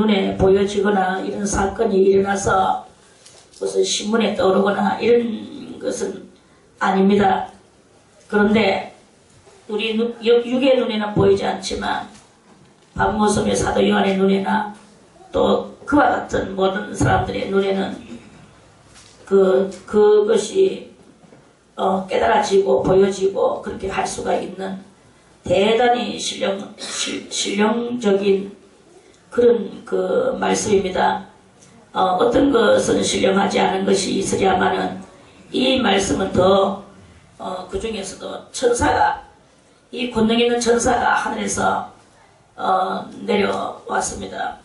눈에 보여지거나 이런 사건이 일어나서 무슨 신문에 떠오르거나 이런 것은 아닙니다. 그런데 우리 육의 눈에는 보이지 않지만 밤모섬의 사도 요한의 눈에나 또 그와 같은 모든 사람들의 눈에는 그것이 깨달아지고 보여지고 그렇게 할 수가 있는 대단히 신령적인 그런 그 말씀입니다. 어떤 것은 신령하지 않은 것이 있으랴마는 이 말씀은 더 그 중에서도 천사가 이 권능 있는 천사가 하늘에서 내려왔습니다.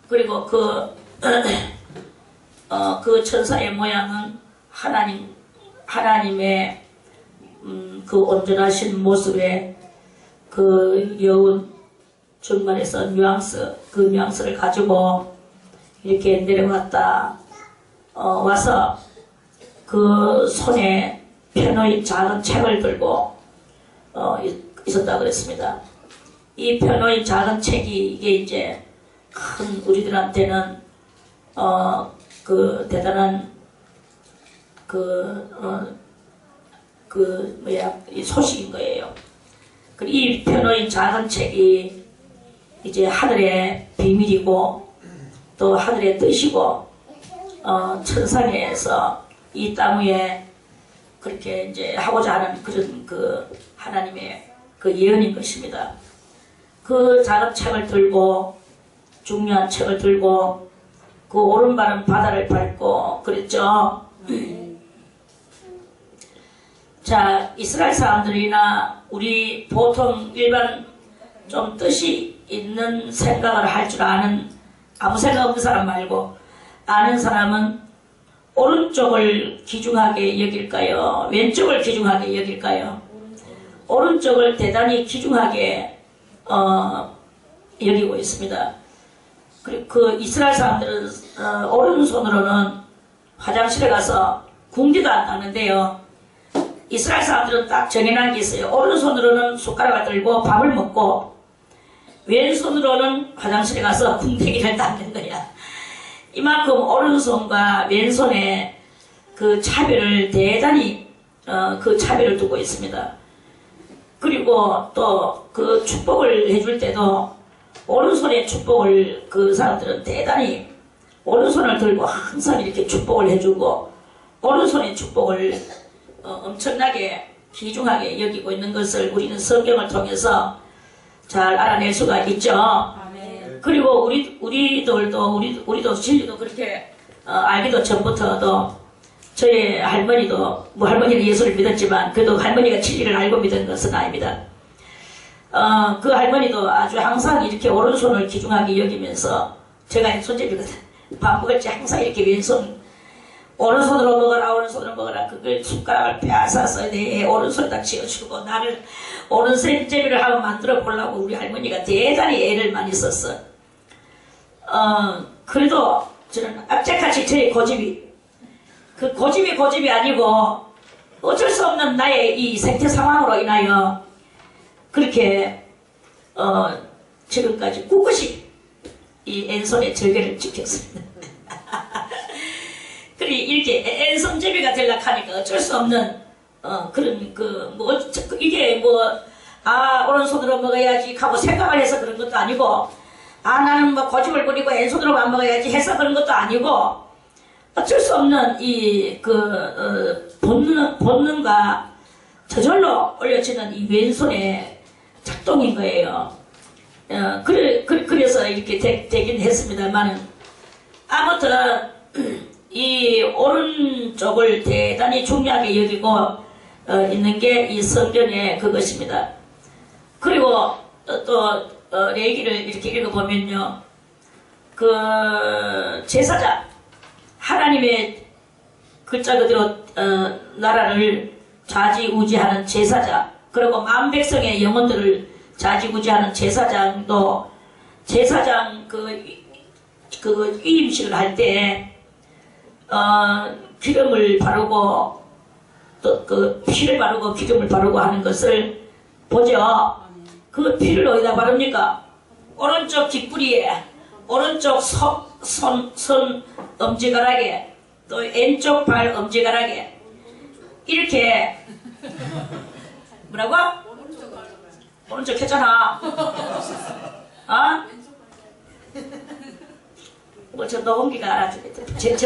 그리고 그 천사의 모양은 하나님의 그 온전하신 모습에 그 여운 정말에서 뉘앙스, 그 뉘앙스를 가지고 이렇게 내려왔다. 와서 그 손에 편의 작은 책을 들고 있었다 그랬습니다. 이 편의 작은 책이 이게 이제 큰 우리들한테는 그 대단한 이 소식인 거예요. 이 편의 작은 책이 이제 하늘의 비밀이고 또 하늘의 뜻이고 천상에서 이 땅 위에 그렇게 이제 하고자 하는 그런 그 하나님의 그 예언인 것입니다. 그 작은 책을 들고 중요한 책을 들고 그 오른발은 바다를 밟고 그랬죠. 자, 이스라엘 사람들이나 우리 보통 일반 좀 뜻이 있는 생각을 할 줄 아는 아무 생각 없는 사람 말고 아는 사람은 오른쪽을 귀중하게 여길까요? 왼쪽을 귀중하게 여길까요? 오른쪽을 대단히 귀중하게 여기고 있습니다. 그리고 그 이스라엘 사람들은 오른손으로는 화장실에 가서 궁디도 안 닦는데요. 이스라엘 사람들은 딱 정해놓은 게 있어요. 오른손으로는 숟가락을 들고 밥을 먹고 왼손으로는 화장실에 가서 궁뎅이를 닦는 거야. 이만큼 오른손과 왼손의 그 차별을 대단히 그 차별을 두고 있습니다. 그리고 또 그 축복을 해줄 때도 오른손의 축복을 그 사람들은 대단히 오른손을 들고 항상 이렇게 축복을 해주고 오른손의 축복을 엄청나게 귀중하게 여기고 있는 것을 우리는 성경을 통해서 잘 알아낼 수가 있죠. 아멘. 그리고 우리도 진리도 그렇게 알기도 전부터도 저희 할머니도 뭐 할머니는 예수를 믿었지만 그래도 할머니가 진리를 알고 믿은 것은 아닙니다. 그 할머니도 아주 항상 이렇게 오른손을 귀중하게 여기면서 제가 손잡이거든. 밥 먹을 때 항상 이렇게 왼손 오른손으로 먹어라 오른손으로 먹어라 그걸 숟가락을 빼앗아서 내 오른손에다 쥐어주고 나를 오른손잡이를 하고 만들어 보려고 우리 할머니가 대단히 애를 많이 썼어. 그래도 저는 악착같이 저의 고집이 그 고집이 아니고 어쩔 수 없는 나의 이 생태 상황으로 인하여 그렇게 지금까지 꿋꿋이 이 왼손의 절개를 지켰습니다. 그리 이렇게 왼손잡이가 되려고 하니까 어쩔 수 없는 그런 이게 오른손으로 먹어야지 하고 생각을 해서 그런 것도 아니고 나는 뭐 고집을 부리고 왼손으로만 먹어야지 해서 그런 것도 아니고 어쩔 수 없는 이 본능과 저절로 올려지는 이 왼손의 작동인 거예요. 그래서 이렇게 되긴 했습니다만 아무튼 이 오른쪽을 대단히 중요하게 여기고 있는 게 이 성경의 그것입니다. 그리고 또 레위기를 이렇게 읽어보면요. 그 제사장 하나님의 글자 그대로 나라를 좌지우지하는 제사장 그리고 만 백성의 영혼들을 좌지우지하는 제사장도 제사장 그 위임식을 할 때 기름을 바르고 또 그 피를 바르고 기름을 바르고 하는 것을 보죠. 그 피를 어디다 바릅니까? 오른쪽 뒷부리에 오른쪽 손 엄지가락에 또 왼쪽 발 엄지가락에 이렇게 뭐라고? 오른쪽 했잖아. 어? 뭐 저 노홍기가 알아주겠지.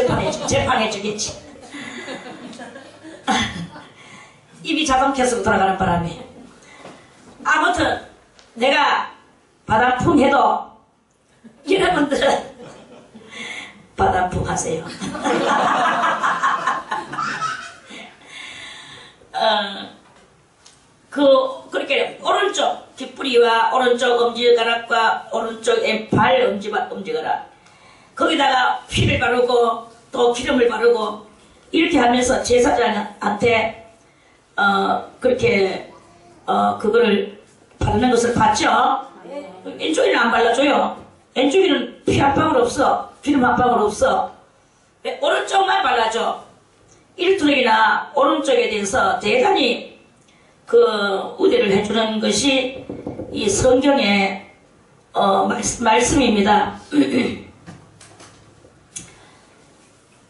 재판해주겠지. 입이 자동캐스로 돌아가는 바람에 아무튼 내가 바람풍 해도 여러분들은 바람풍 하세요. 그렇게 오른쪽 뒷부리와 오른쪽 엄지가락과 오른쪽 발 엄지가락 거기다가 피를 바르고 또 기름을 바르고 이렇게 하면서 제사장한테 그렇게 그거를 바르는 것을 봤죠. 왼쪽에는 안 발라줘요. 왼쪽에는 피 한 방울 없어. 기름 한 방울 없어. 오른쪽만 발라줘. 일토록이나 오른쪽에 대해서 대단히 그 우대를 해주는 것이 이 성경의 말씀입니다.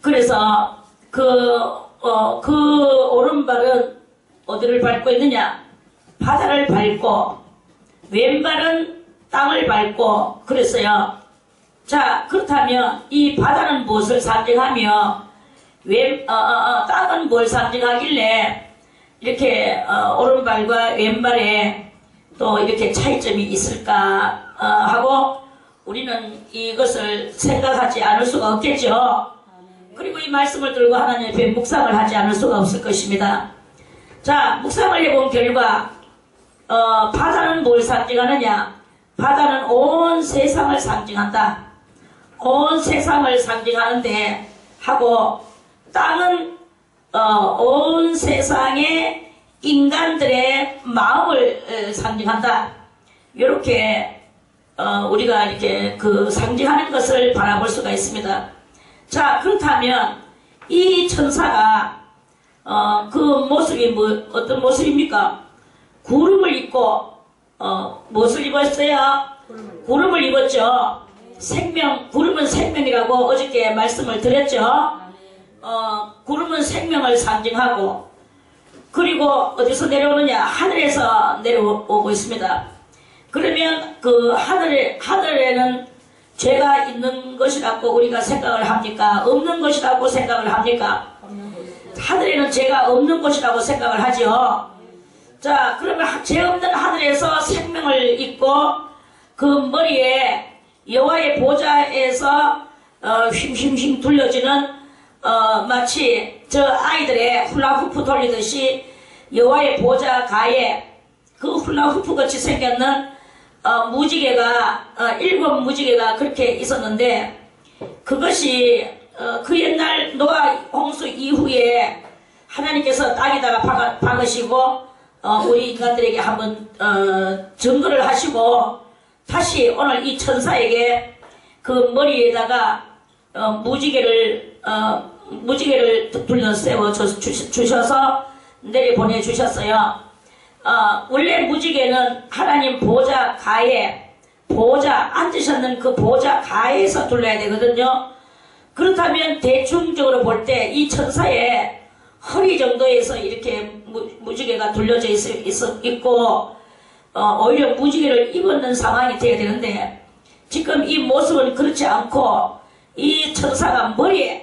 그래서 그 오른발은 어디를 밟고 있느냐? 바다를 밟고 왼발은 땅을 밟고 그랬어요. 자, 그렇다면 이 바다는 무엇을 상징하며 땅은 뭘 상징하길래 이렇게 오른발과 왼발에 또 이렇게 차이점이 있을까 하고 우리는 이것을 생각하지 않을 수가 없겠죠. 그리고 이 말씀을 들고 하나님 앞에 묵상을 하지 않을 수가 없을 것입니다. 자, 묵상을 해본 결과 바다는 뭘 상징하느냐? 바다는 온 세상을 상징한다. 온 세상을 상징하는데 하고 땅은 온 세상의 인간들의 마음을 상징한다. 이렇게 우리가 이렇게 그 상징하는 것을 바라볼 수가 있습니다. 자, 그렇다면 이 천사가 그 모습이 어떤 모습입니까? 구름을 입고 무엇을 입었어요? 구름을 입었죠. 구름은 생명이라고 어저께 말씀을 드렸죠. 구름은 생명을 상징하고 그리고 어디서 내려오느냐? 하늘에서 내려오고 있습니다. 그러면 그 하늘에는 죄가 있는 것이라고 우리가 생각을 합니까? 없는 것이라고 생각을 합니까? 하늘에는 죄가 없는 것이라고 생각을 하죠. 자, 그러면 죄 없는 하늘에서 생명을 입고 그 머리에 여호와의 보좌에서 휘휘휘 둘러지는 마치 저 아이들의 훌라후프 돌리듯이 여호와의 보좌 가에 그 훌라후프 같이 생겼는 무지개가 7 무지개가 그렇게 있었는데 그것이 그 옛날 노아 홍수 이후에 하나님께서 땅에다가 박으시고 우리 인간들에게 한번 증거를 하시고 다시 오늘 이 천사에게 그 머리에다가 무지개를 둘러 세워 주셔서 내려보내 주셨어요. 원래 무지개는 하나님 보좌 가에 앉으셨는 그 보좌 가에서 둘러야 되거든요. 그렇다면 대충적으로 볼 때 이 천사의 허리 정도에서 이렇게 무지개가 둘려져 있고 오히려 무지개를 입었는 상황이 되어야 되는데 지금 이 모습은 그렇지 않고 이 천사가 머리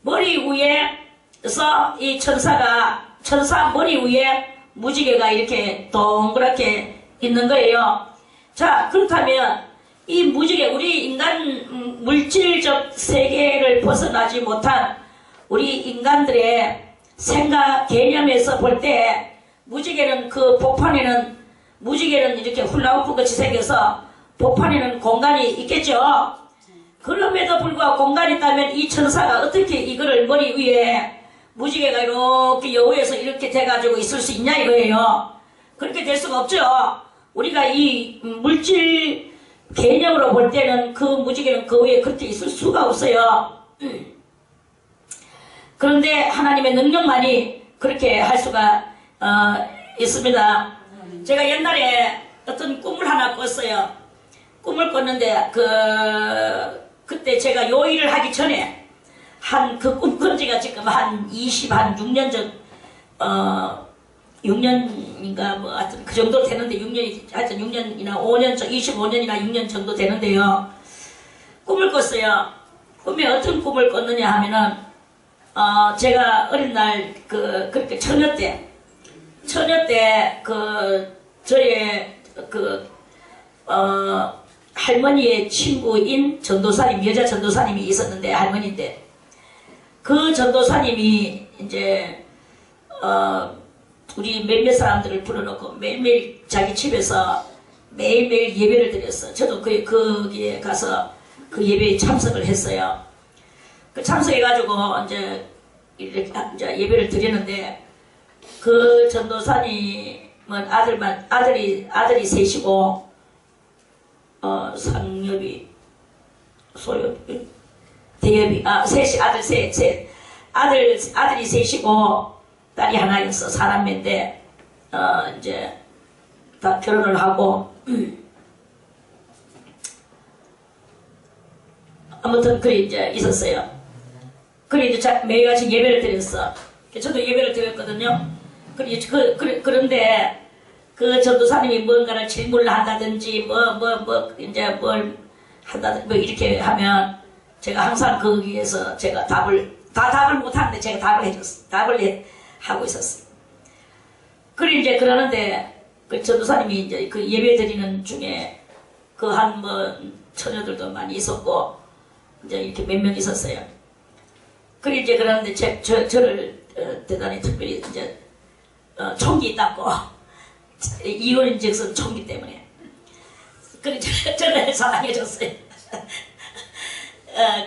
위에서 이 천사 머리 위에 무지개가 이렇게 동그랗게 있는 거예요. 자, 그렇다면 이 무지개 우리 인간 물질적 세계를 벗어나지 못한 우리 인간들의 생각 개념에서 볼 때 무지개는 무지개는 이렇게 훌라후프 같이 생겨서 복판에는 공간이 있겠죠. 그럼에도 불구하고 공간이 있다면 이 천사가 어떻게 이거를 머리 위에 무지개가 이렇게 여우에서 이렇게 돼가지고 있을 수 있냐 이거예요. 그렇게 될 수가 없죠. 우리가 이 물질 개념으로 볼 때는 그 무지개는 그 위에 그렇게 있을 수가 없어요. 그런데 하나님의 능력만이 그렇게 할 수가 있습니다. 제가 옛날에 어떤 꿈을 하나 꿨어요. 꿈을 꿨는데 그때 제가 요 일을 하기 전에 그 꿈 꾼 지가 지금 한 6년 전 6년인가 뭐 하여튼 그 정도 되는데 6년이 하여튼 6년이나 5년 25년이나 6년 정도 되는데요. 꿈을 꿨어요. 꿈에 어떤 꿈을 꿨느냐 하면은 제가 어린 날 그렇게 처녀 때 저의 할머니의 친구인 전도사님, 여자 전도사님이 있었는데, 할머니인데, 그 전도사님이 이제 우리 몇몇 사람들을 불러놓고 매일매일 자기 집에서 매일매일 예배를 드렸어. 저도 거기에 가서 그 예배에 참석을 했어요. 그 참석해가지고 이제 예배를 드리는데, 그 전도사님은 아들이 셋이고, 상엽이, 소엽이, 대엽이, 셋이, 아들이 셋이고, 딸이 하나였어. 사남매인데, 이제, 다 결혼을 하고, 아무튼, 그래, 이제, 있었어요. 그래, 이제, 매일같이 예배를 드렸어. 저도 예배를 드렸거든요. 그런데, 그 전도사님이 뭔가를 질문을 한다든지, 이제 뭘 한다든지, 뭐 이렇게 하면, 제가 항상 거기에서 제가 답을 못하는데 제가 답을 하고 있었어요. 그래, 이제 그러는데, 그 전도사님이 이제 그 예배 드리는 중에, 처녀들도 많이 있었고, 이제 이렇게 몇 명 있었어요. 그래, 이제 그러는데, 저를, 대단히 특별히 이제, 총기 있다고, 이혼인즉슨 총기 때문에. 그래, 저를 사랑해줬어요.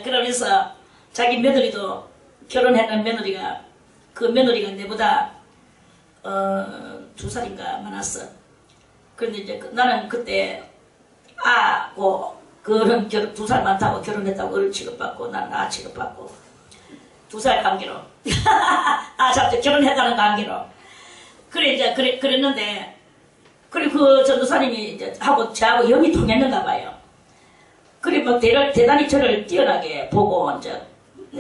그러면서 자기 며느리도 결혼했는 며느리가 그 며느리가 내보다 2살인가 많았어. 그런데 이제 나는 그때 그런 2살 많다고 결혼했다고 어른 취급받고 나는 취급받고 2살 관계로 결혼했다는 관계로 그래 이제 그랬는데 그래 그 전도사님이 이제 저하고 영이 통했는가 봐요. 그래 뭐 대단히 저를 뛰어나게 보고 이제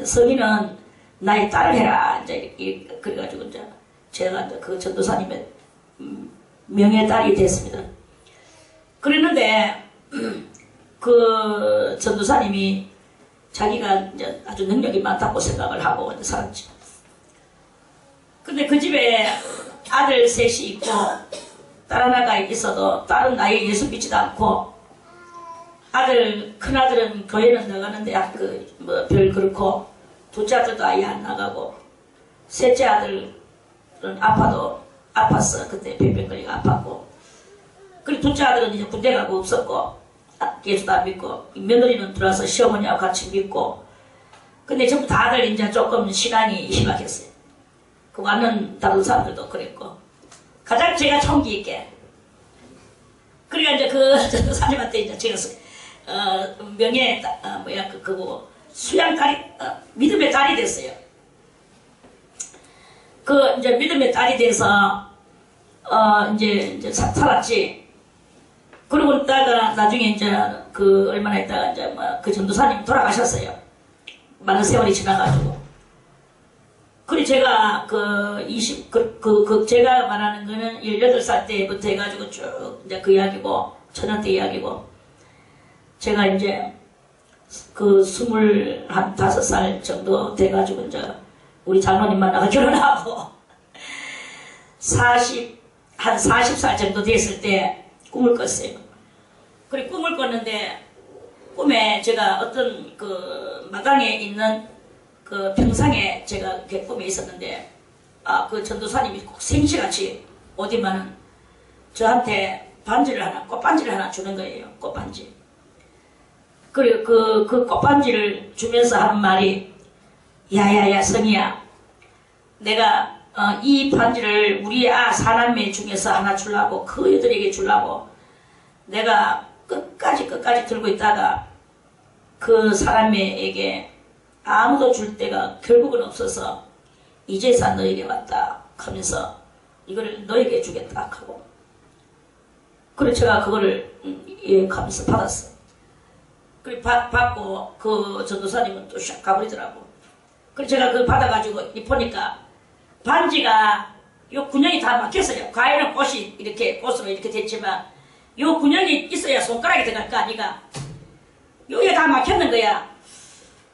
성인은 나의 딸을 해라 이제 그래가지고 이제 제가 이제 그 전도사님의 명예 딸이 됐습니다. 그랬는데 그 전도사님이 자기가 이제 아주 능력이 많다고 생각을 하고 이제 살았죠. 근데 그 집에 아들 셋이 있고 딸 하나가 있어도 딸은 아예 예수 믿지도 않고 큰아들은 교회는 나가는데 별 그렇고 둘째 아들도 아예 안 나가고 셋째 아들은 아팠어. 그때 폐병거리가 아팠고 그리고 둘째 아들은 이제 군대 가고 없었고 예수도 안 믿고 며느리는 들어와서 시어머니하고 같이 믿고 근데 전부 다들 이제 조금 신앙이 희박했어요. 그 왔는 다른 사람들도 그랬고 가장 제가 총기 있게 그러니까 이제 그 전도사님한테 이제 제가 명예 수양 딸이 믿음의 딸이 됐어요. 이제 믿음의 딸이 돼서 이제 살았지. 그러고 있다가 나중에 이제 얼마나 있다가 이제 그 전도사님 돌아가셨어요. 많은 세월이 지나가지고. 그리고 제가 제가 말하는 거는 18살 때부터 해가지고 쭉 이제 그 이야기고, 천연 때 이야기고, 제가 이제 25살 정도 돼가지고 이제 우리 장로님 만나가 결혼하고, 한 40살 정도 됐을 때 꿈을 꿨어요. 그리고 꿈을 꿨는데, 꿈에 제가 어떤 마당에 있는 평상에 제가 꿈에 있었는데, 그 전도사님이 꼭 생시같이 오디만은 저한테 꽃반지를 하나 주는 거예요. 꽃반지. 그리고 그 꽃반지를 주면서 한 말이, 야야야, 성이야. 내가, 이 반지를 우리 사남매 중에서 하나 주려고, 그 여들에게 주려고, 내가 끝까지 들고 있다가, 그 사람에게 아무도 줄 데가 결국은 없어서 이제서 너에게 왔다 하면서 이거를 너에게 주겠다 하고 그래 제가 그거를 예, 가면서 받았어. 그래 받고 그 전도사님은 또 샥 가버리더라고. 그래 제가 그걸 받아가지고 보니까 반지가 요 군형이 다 막혔어요. 과일은 꽃이 이렇게 꽃으로 이렇게 됐지만 요 군형이 있어야 손가락이 들어갈 거 아니가. 요게 다 막혔는 거야.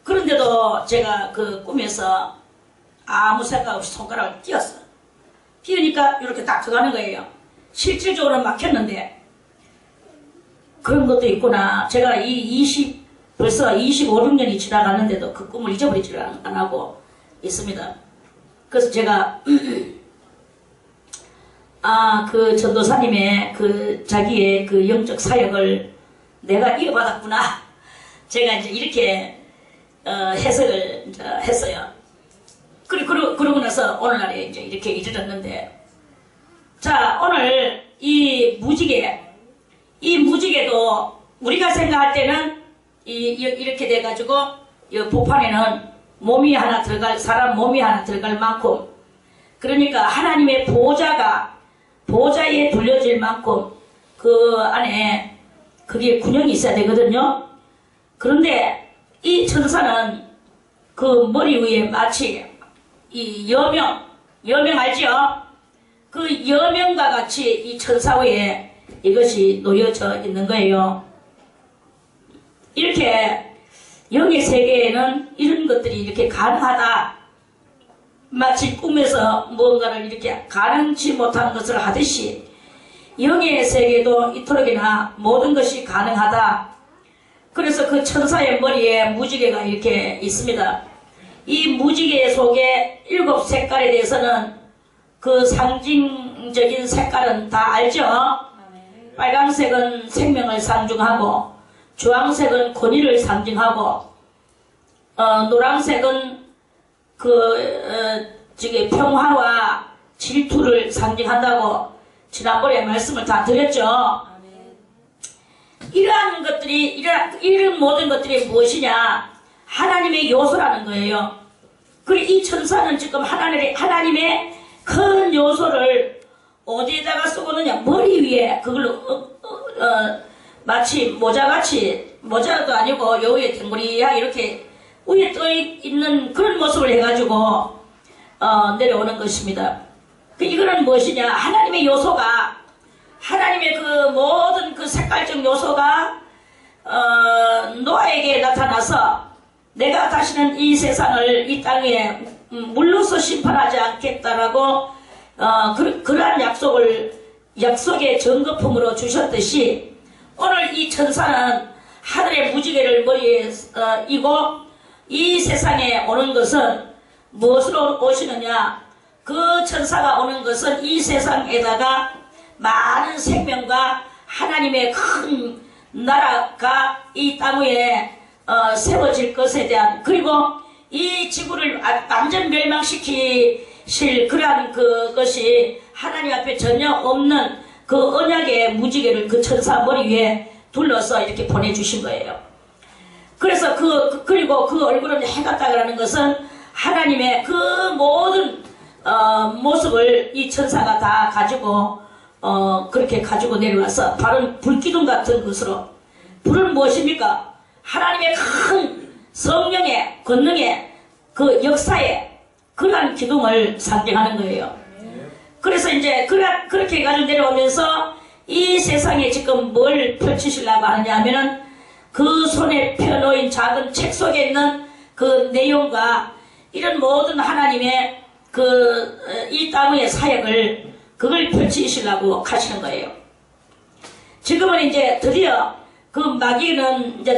그런데도 제가 그 꿈에서 아무 생각 없이 손가락을 띄었어. 띄우니까 이렇게 딱 들어가는 거예요. 실질적으로 막혔는데 그런 것도 있구나. 제가 벌써 25, 6년이 지나갔는데도 그 꿈을 잊어버리지를 안 하고 있습니다. 그래서 제가 그 전도사님의 그 자기의 그 영적 사역을 내가 이어받았구나. 제가 이제 이렇게 해석을 이제 했어요. 그러고 나서 오늘날에 이제 이렇게 이르렀는데, 자, 오늘 이 무지개도 우리가 생각할 때는 이렇게 돼가지고 이 복판에는 사람 몸이 하나 들어갈 만큼, 그러니까 하나님의 보좌에 둘려질 만큼 그 안에 그게 군형이 있어야 되거든요. 그런데 이 천사는 그 머리 위에 마치 이 여명 알죠? 그 여명과 같이 이 천사 위에 이것이 놓여져 있는 거예요. 이렇게 영의 세계에는 이런 것들이 이렇게 가능하다. 마치 꿈에서 무언가를 이렇게 가능치 못한 것을 하듯이 영의 세계도 이토록이나 모든 것이 가능하다. 그래서 그 천사의 머리에 무지개가 이렇게 있습니다. 이 무지개 속에 7색깔에 대해서는 그 상징적인 색깔은 다 알죠? 빨강색은 생명을 상징하고, 주황색은 권위를 상징하고, 노란색은 평화와 질투를 상징한다고 지난번에 말씀을 다 드렸죠. 이러한 것들이, 이런 모든 것들이 무엇이냐? 하나님의 요소라는 거예요. 그리고 이 천사는 지금 하나님의 큰 요소를 어디에다가 쓰고느냐? 머리 위에 그걸로 마치 모자도 아니고 요 위에 댕구리야 이렇게 위에 떠 있는 그런 모습을 해가지고 내려오는 것입니다. 이거는 무엇이냐? 하나님의 요소가, 하나님의 그 모든 그 색깔적 요소가 노아에게 나타나서 내가 다시는 이 세상을 이 땅에 물로서 심판하지 않겠다라고 그러한 약속의 증거품으로 주셨듯이 오늘 이 천사는 하늘의 무지개를 머리에 이고 이 세상에 오는 것은 무엇으로 오시느냐? 그 천사가 오는 것은 이 세상에다가 많은 생명과 하나님의 큰 나라가 이 땅 위에 세워질 것에 대한, 그리고 이 지구를 완전 멸망시키실 그러한 그것이 하나님 앞에 전혀 없는 그 언약의 무지개를 그 천사 머리 위에 둘러서 이렇게 보내주신 거예요. 그래서 그리고 그 얼굴은 해갔다라는 것은 하나님의 그 모든 모습을 이 천사가 다 가지고 그렇게 가지고 내려와서 바로 불기둥 같은 것으로, 불은 무엇입니까? 하나님의 큰 성령의 권능의 그 역사의 그러한 기둥을 상징하는 거예요. 그래서 이제 그렇게 해가지고 내려오면서 이 세상에 지금 뭘 펼치시려고 하느냐 하면은 그 손에 펴놓인 작은 책 속에 있는 그 내용과 이런 모든 하나님의 이 땅의 사역을 그걸 펼치시려고 하시는 거예요. 지금은 이제 드디어 그 마귀는 이제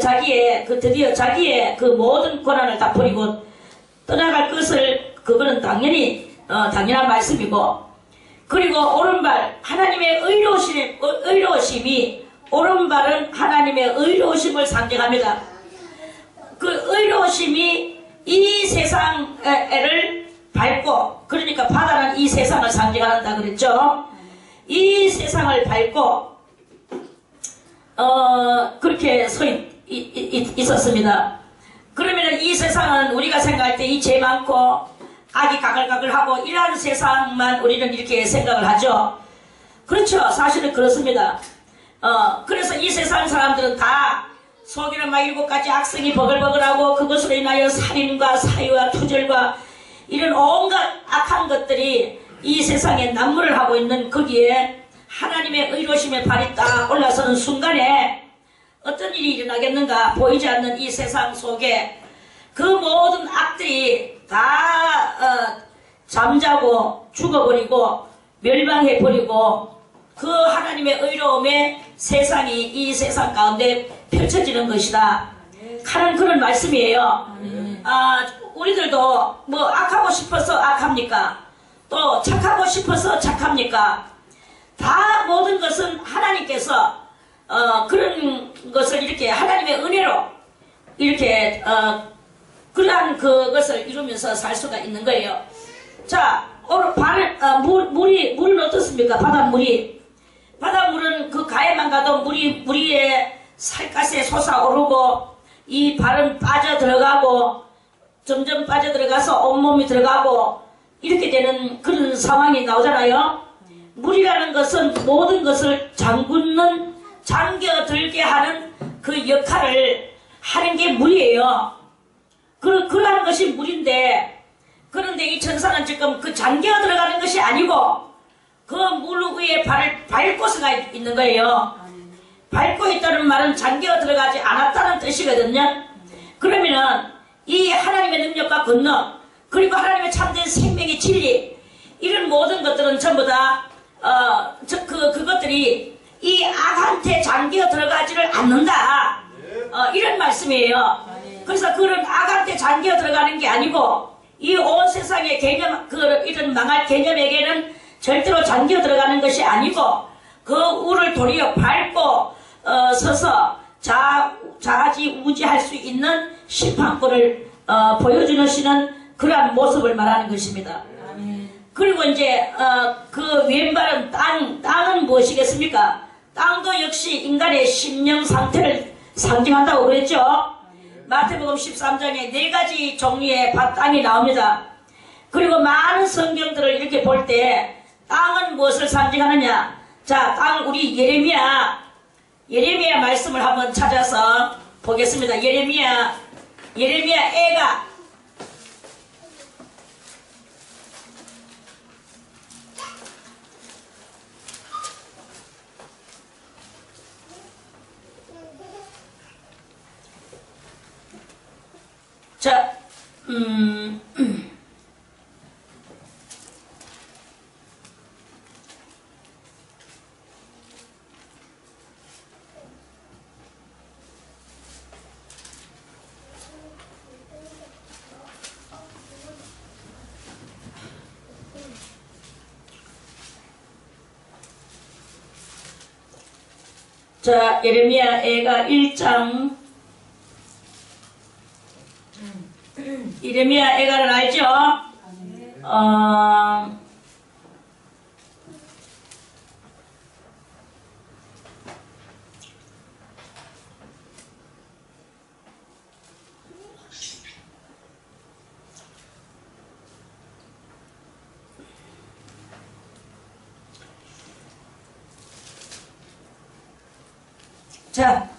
드디어 자기의 그 모든 권한을 다 버리고 떠나갈 것을, 그거는 당연한 말씀이고, 그리고 오른발, 하나님의 의로우심이, 오른발은 하나님의 의로우심을 상징합니다. 그 의로우심이 이 세상을 밟고, 그러니까 바다는 이 세상을 상징한다 그랬죠. 이 세상을 밟고 그렇게 서 있었습니다. 그러면 이 세상은 우리가 생각할 때 이 죄 많고 악이 가글가글하고 이러한 세상만 우리는 이렇게 생각을 하죠. 그렇죠. 사실은 그렇습니다. 그래서 이 세상 사람들은 다 속에는 막 7가지 악성이 버글버글하고 그것으로 인하여 살인과 사유와 투절과 이런 온갖 악한 것들이 이 세상에 난무를 하고 있는 거기에 하나님의 의로심의 발이 딱 올라서는 순간에 어떤 일이 일어나겠는가. 보이지 않는 이 세상 속에 그 모든 악들이 다 잠자고 죽어버리고 멸망해버리고 그 하나님의 의로움의 세상이 이 세상 가운데 펼쳐지는 것이다 하는 그런 말씀이에요. 우리들도 뭐 악하고 싶어서 악합니까? 또 착하고 싶어서 착합니까? 다 모든 것은 하나님께서 그런 것을 이렇게 하나님의 은혜로 이렇게 그러한 그것을 이루면서 살 수가 있는 거예요. 자, 오늘 물은 어떻습니까? 바닷물은 그 가에만 가도 물이 위에 살갗에 솟아오르고 이 발은 빠져들어가고 점점 빠져들어가서 온몸이 들어가고 이렇게 되는 그런 상황이 나오잖아요. 물이라는 것은 모든 것을 잠겨들게 하는 그 역할을 하는 게 물이에요. 그러한 것이 물인데, 그런데 이 천사는 지금 그 잠겨 들어가는 것이 아니고 그 물 위에 발을 밟고 서가 있는 거예요. 밟고 있다는 말은 잠겨 들어가지 않았다는 뜻이거든요. 그러면은 이 하나님의 능력과 권능, 그리고 하나님의 참된 생명의 진리, 이런 모든 것들은 전부 다 그것들이 이 악한테 잠겨 들어가지를 않는다. 이런 말씀이에요. 그래서 그런 악한테 잠겨 들어가는 게 아니고 이 온 세상의 개념, 이런 망할 개념에게는 절대로 잠겨 들어가는 것이 아니고 그 우를 도리어 밟고 서서 자지우지할 수 있는 심판권을 보여주시는 그러한 모습을 말하는 것입니다. 그리고 이제 그 왼발은 땅은 무엇이겠습니까? 땅도 역시 인간의 심령 상태를 상징한다고 그랬죠. 마태복음 13장에 4가지 종류의 땅이 나옵니다. 그리고 많은 성경들을 이렇게 볼 때 땅은 무엇을 상징하느냐? 자, 땅 우리 예레미야 말씀을 한번 찾아서 보겠습니다. 예레미야 애가 자, 예레미야 애가 1장 예레미야 애가를 알죠? 자,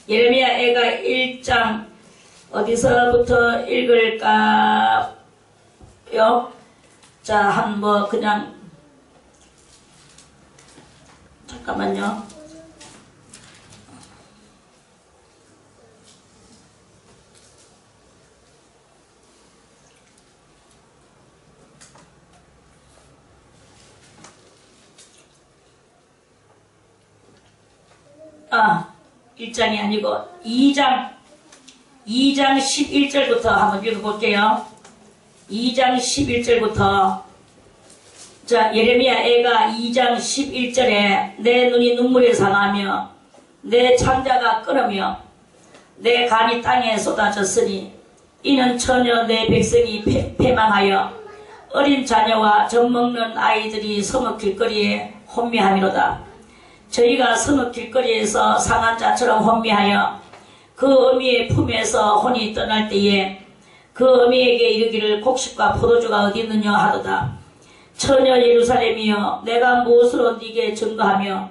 예레미야 애가 1장 어디서부터 읽을까요? 자, 그냥 잠깐만요. 아, 1장이 아니고 2장 11절부터 한번 읽어볼게요. 2장 11절부터 자, 예레미야 애가 2장 11절에 내 눈이 눈물에 상하며 내 창자가 끓으며 내 간이 땅에 쏟아졌으니 이는 처녀 내 백성이 패망하여 어린 자녀와 젖먹는 아이들이 성읍 길거리에 혼미함이로다. 저희가 성읍 길거리에서 상한 자처럼 혼미하여 그 어미의 품에서 혼이 떠날 때에 그 어미에게 이르기를 곡식과 포도주가 어디 있느냐 하도다. 처녀 예루살렘이여 내가 무엇으로 네게 증거하며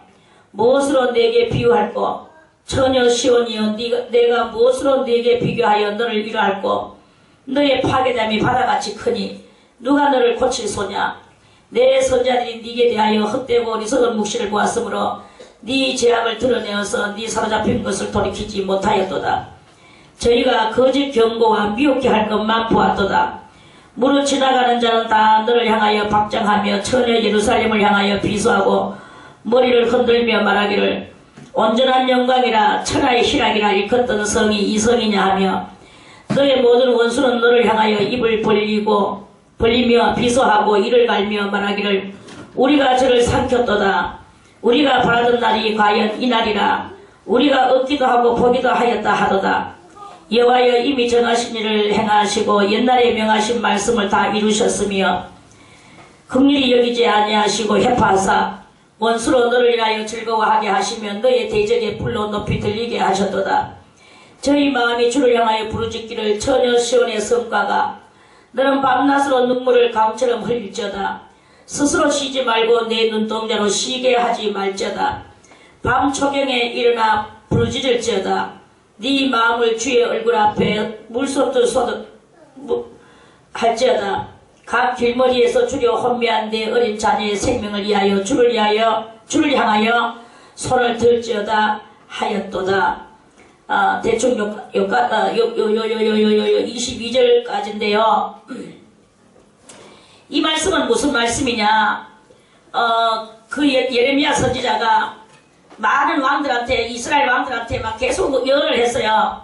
무엇으로 내게 비유할꼬? 처녀 시온이여 내가 무엇으로 내게 비교하여 너를 위로할꼬? 너의 파괴됨이 바다같이 크니 누가 너를 고칠 소냐? 내 선자들이 네게 대하여 헛되고 어리석은 묵시를 보았으므로 네 죄악을 드러내어서 네 사로잡힌 것을 돌이키지 못하였도다. 저희가 거짓 경고와 미혹게 할 것만 보았도다. 무릇 지나가는 자는 다 너를 향하여 박장하며 처녀 예루살렘을 향하여 비수하고 머리를 흔들며 말하기를 온전한 영광이라 천하의 희락이라 일컫던 성이 이 성이냐 하며 너의 모든 원수는 너를 향하여 입을 벌리며 비수하고 이를 갈며 말하기를 우리가 저를 삼켰도다. 우리가 바라던 날이 과연 이 날이라. 우리가 얻기도 하고 보기도 하였다 하도다. 여호와여 이미 정하신 일을 행하시고 옛날에 명하신 말씀을 다 이루셨으며 긍휼히 여기지 아니하시고 회파하사 원수로 너를 인하여 즐거워하게 하시며 너의 대적에 불로 높이 들리게 하셨도다. 저희 마음이 주를 향하여 부르짖기를 처녀 시온의 성과가 너는 밤낮으로 눈물을 강처럼 흘릴지어다. 스스로 쉬지 말고 내 눈동자로 쉬게 하지 말지어다. 밤 초경에 일어나 부르짖을지어다. 네 마음을 주의 얼굴 앞에 물쏟듯 할지어다. 각 길머리에서 주려 혼미한 내 어린 자녀의 생명을 위하여 주를 향하여 손을 들지어다 하였도다. 대충 22절까지인데요. 이 말씀은 무슨 말씀이냐? 그 예레미야 선지자가 많은 왕들한테, 이스라엘 왕들한테 막 계속 예언을 했어요.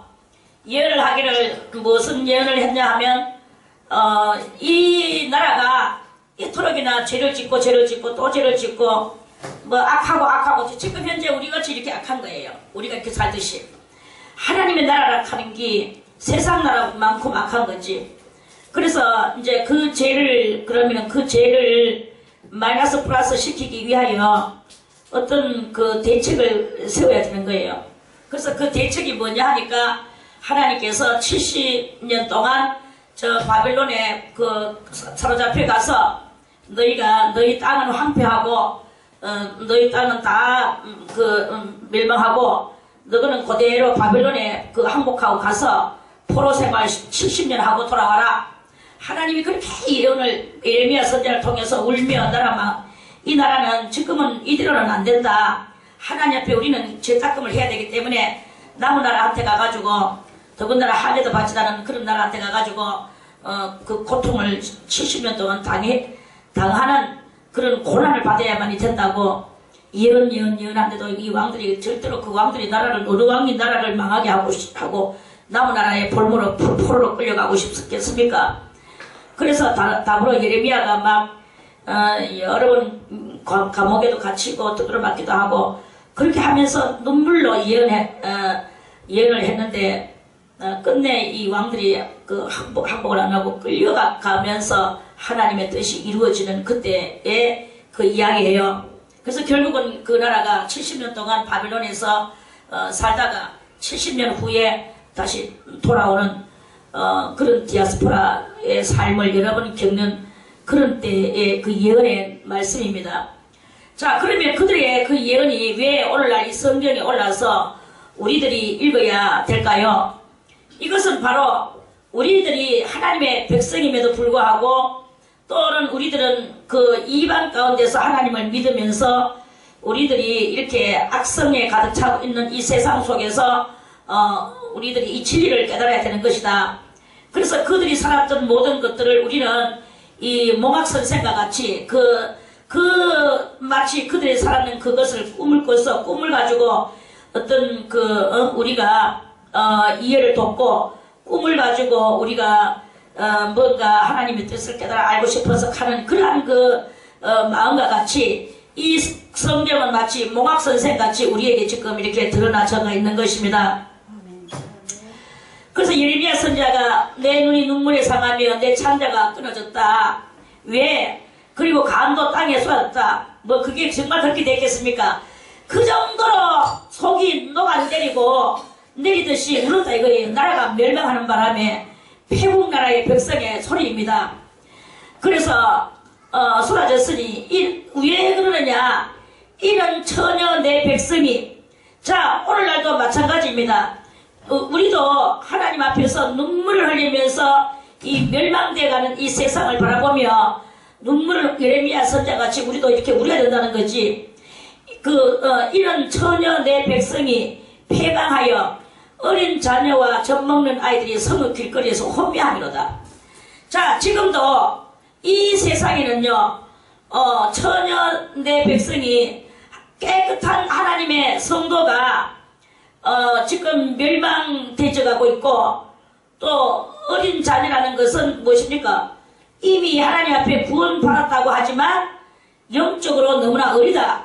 예언을 하기를 무슨 예언을 했냐 하면 이 나라가 이토록이나 죄를 짓고 또 죄를 짓고 뭐 악하고 지금 현재 우리같이 이렇게 악한 거예요. 우리가 이렇게 살듯이 하나님의 나라라 하는 게 세상 나라만큼 악한 거지. 그래서 이제 그 죄를 그러면 그 죄를 마이너스 플러스 시키기 위하여 어떤 그 대책을 세워야 되는 거예요. 그래서 그 대책이 뭐냐 하니까 하나님께서 70년 동안 저 바벨론에 그 사로잡혀 가서 너희 땅은 황폐하고 너희 땅은 다 멸망하고 너희는 그대로 바벨론에 그 항복하고 가서 포로 생활 70년 하고 돌아와라. 하나님이 그렇게 예언을 예레미야 선지자를 통해서 울며 이 나라는 지금은 이대로는 안 된다. 하나님 앞에 우리는 죄닦음을 해야 되기 때문에 남은 나라한테 가가지고 더군다나 할례도 받지 않은 그런 나라한테 가가지고 그 고통을 70년 동안 당하는 그런 고난을 받아야만이 된다고 예언한데도 이 왕들이 절대로 그 왕들이 나라를 어느 왕이 나라를 망하게 하고 남은 나라에 포로로 끌려가고 싶겠습니까? 그래서 답으로 예레미야가 막 여러 번 감옥에도 갇히고 두드려 맞기도 하고 그렇게 하면서 눈물로 예언을 했는데 끝내 이 왕들이 그 항복을 안 하고 끌려가면서 하나님의 뜻이 이루어지는 그때의 그 이야기예요. 그래서 결국은 그 나라가 70년 동안 바벨론에서 살다가 70년 후에 다시 돌아오는 그런 디아스포라의 삶을 여러 번 겪는 그런 때의 그 예언의 말씀입니다. 자, 그러면 그들의 그 예언이 왜 오늘날 이 성경에 올라서 우리들이 읽어야 될까요? 이것은 바로 우리들이 하나님의 백성임에도 불구하고 또는 우리들은 그 이방 가운데서 하나님을 믿으면서 우리들이 이렇게 악성에 가득 차고 있는 이 세상 속에서 우리들이 이 진리를 깨달아야 되는 것이다. 그래서 그들이 살았던 모든 것들을 우리는 이 몽학 선생과 같이 마치 그들이 살았는 그것을 꿈을 꿔서 꿈을 가지고 어떤 우리가 이해를 돕고 꿈을 가지고 우리가 뭔가 하나님의 뜻을 깨달아 알고 싶어서 하는 그러한 마음과 같이 이 성경은 마치 몽학 선생같이 우리에게 지금 이렇게 드러나 적어 있는 것입니다. 그래서 예레미야 선지자가 내 눈이 눈물에 상하며 내 창자가 끊어졌다. 왜? 그리고 간도 땅에 쏟았다. 뭐 그게 정말 그렇게 됐겠습니까? 그 정도로 속이 녹아내리고 내리듯이 울었다 이거예요. 나라가 멸망하는 바람에 태국 나라의 백성의 소리입니다. 그래서 쏟아졌으니 왜 그러느냐? 이런 처녀 내 백성이. 자, 오늘날도 마찬가지입니다. 우리도 하나님 앞에서 눈물을 흘리면서 이 멸망돼가는 이 세상을 바라보며 눈물을 예레미야 선자같이 우리도 이렇게 우려야 된다는 거지. 이런 처녀 내 백성이 폐방하여 어린 자녀와 젖먹는 아이들이 성읍 길거리에서 혼미하미로다. 자, 지금도 이 세상에는요, 처녀 내 백성이 깨끗한 하나님의 성도가 지금 멸망되져가고 있고, 또 어린 자녀라는 것은 무엇입니까? 이미 하나님 앞에 구원받았다고 하지만 영적으로 너무나 어리다,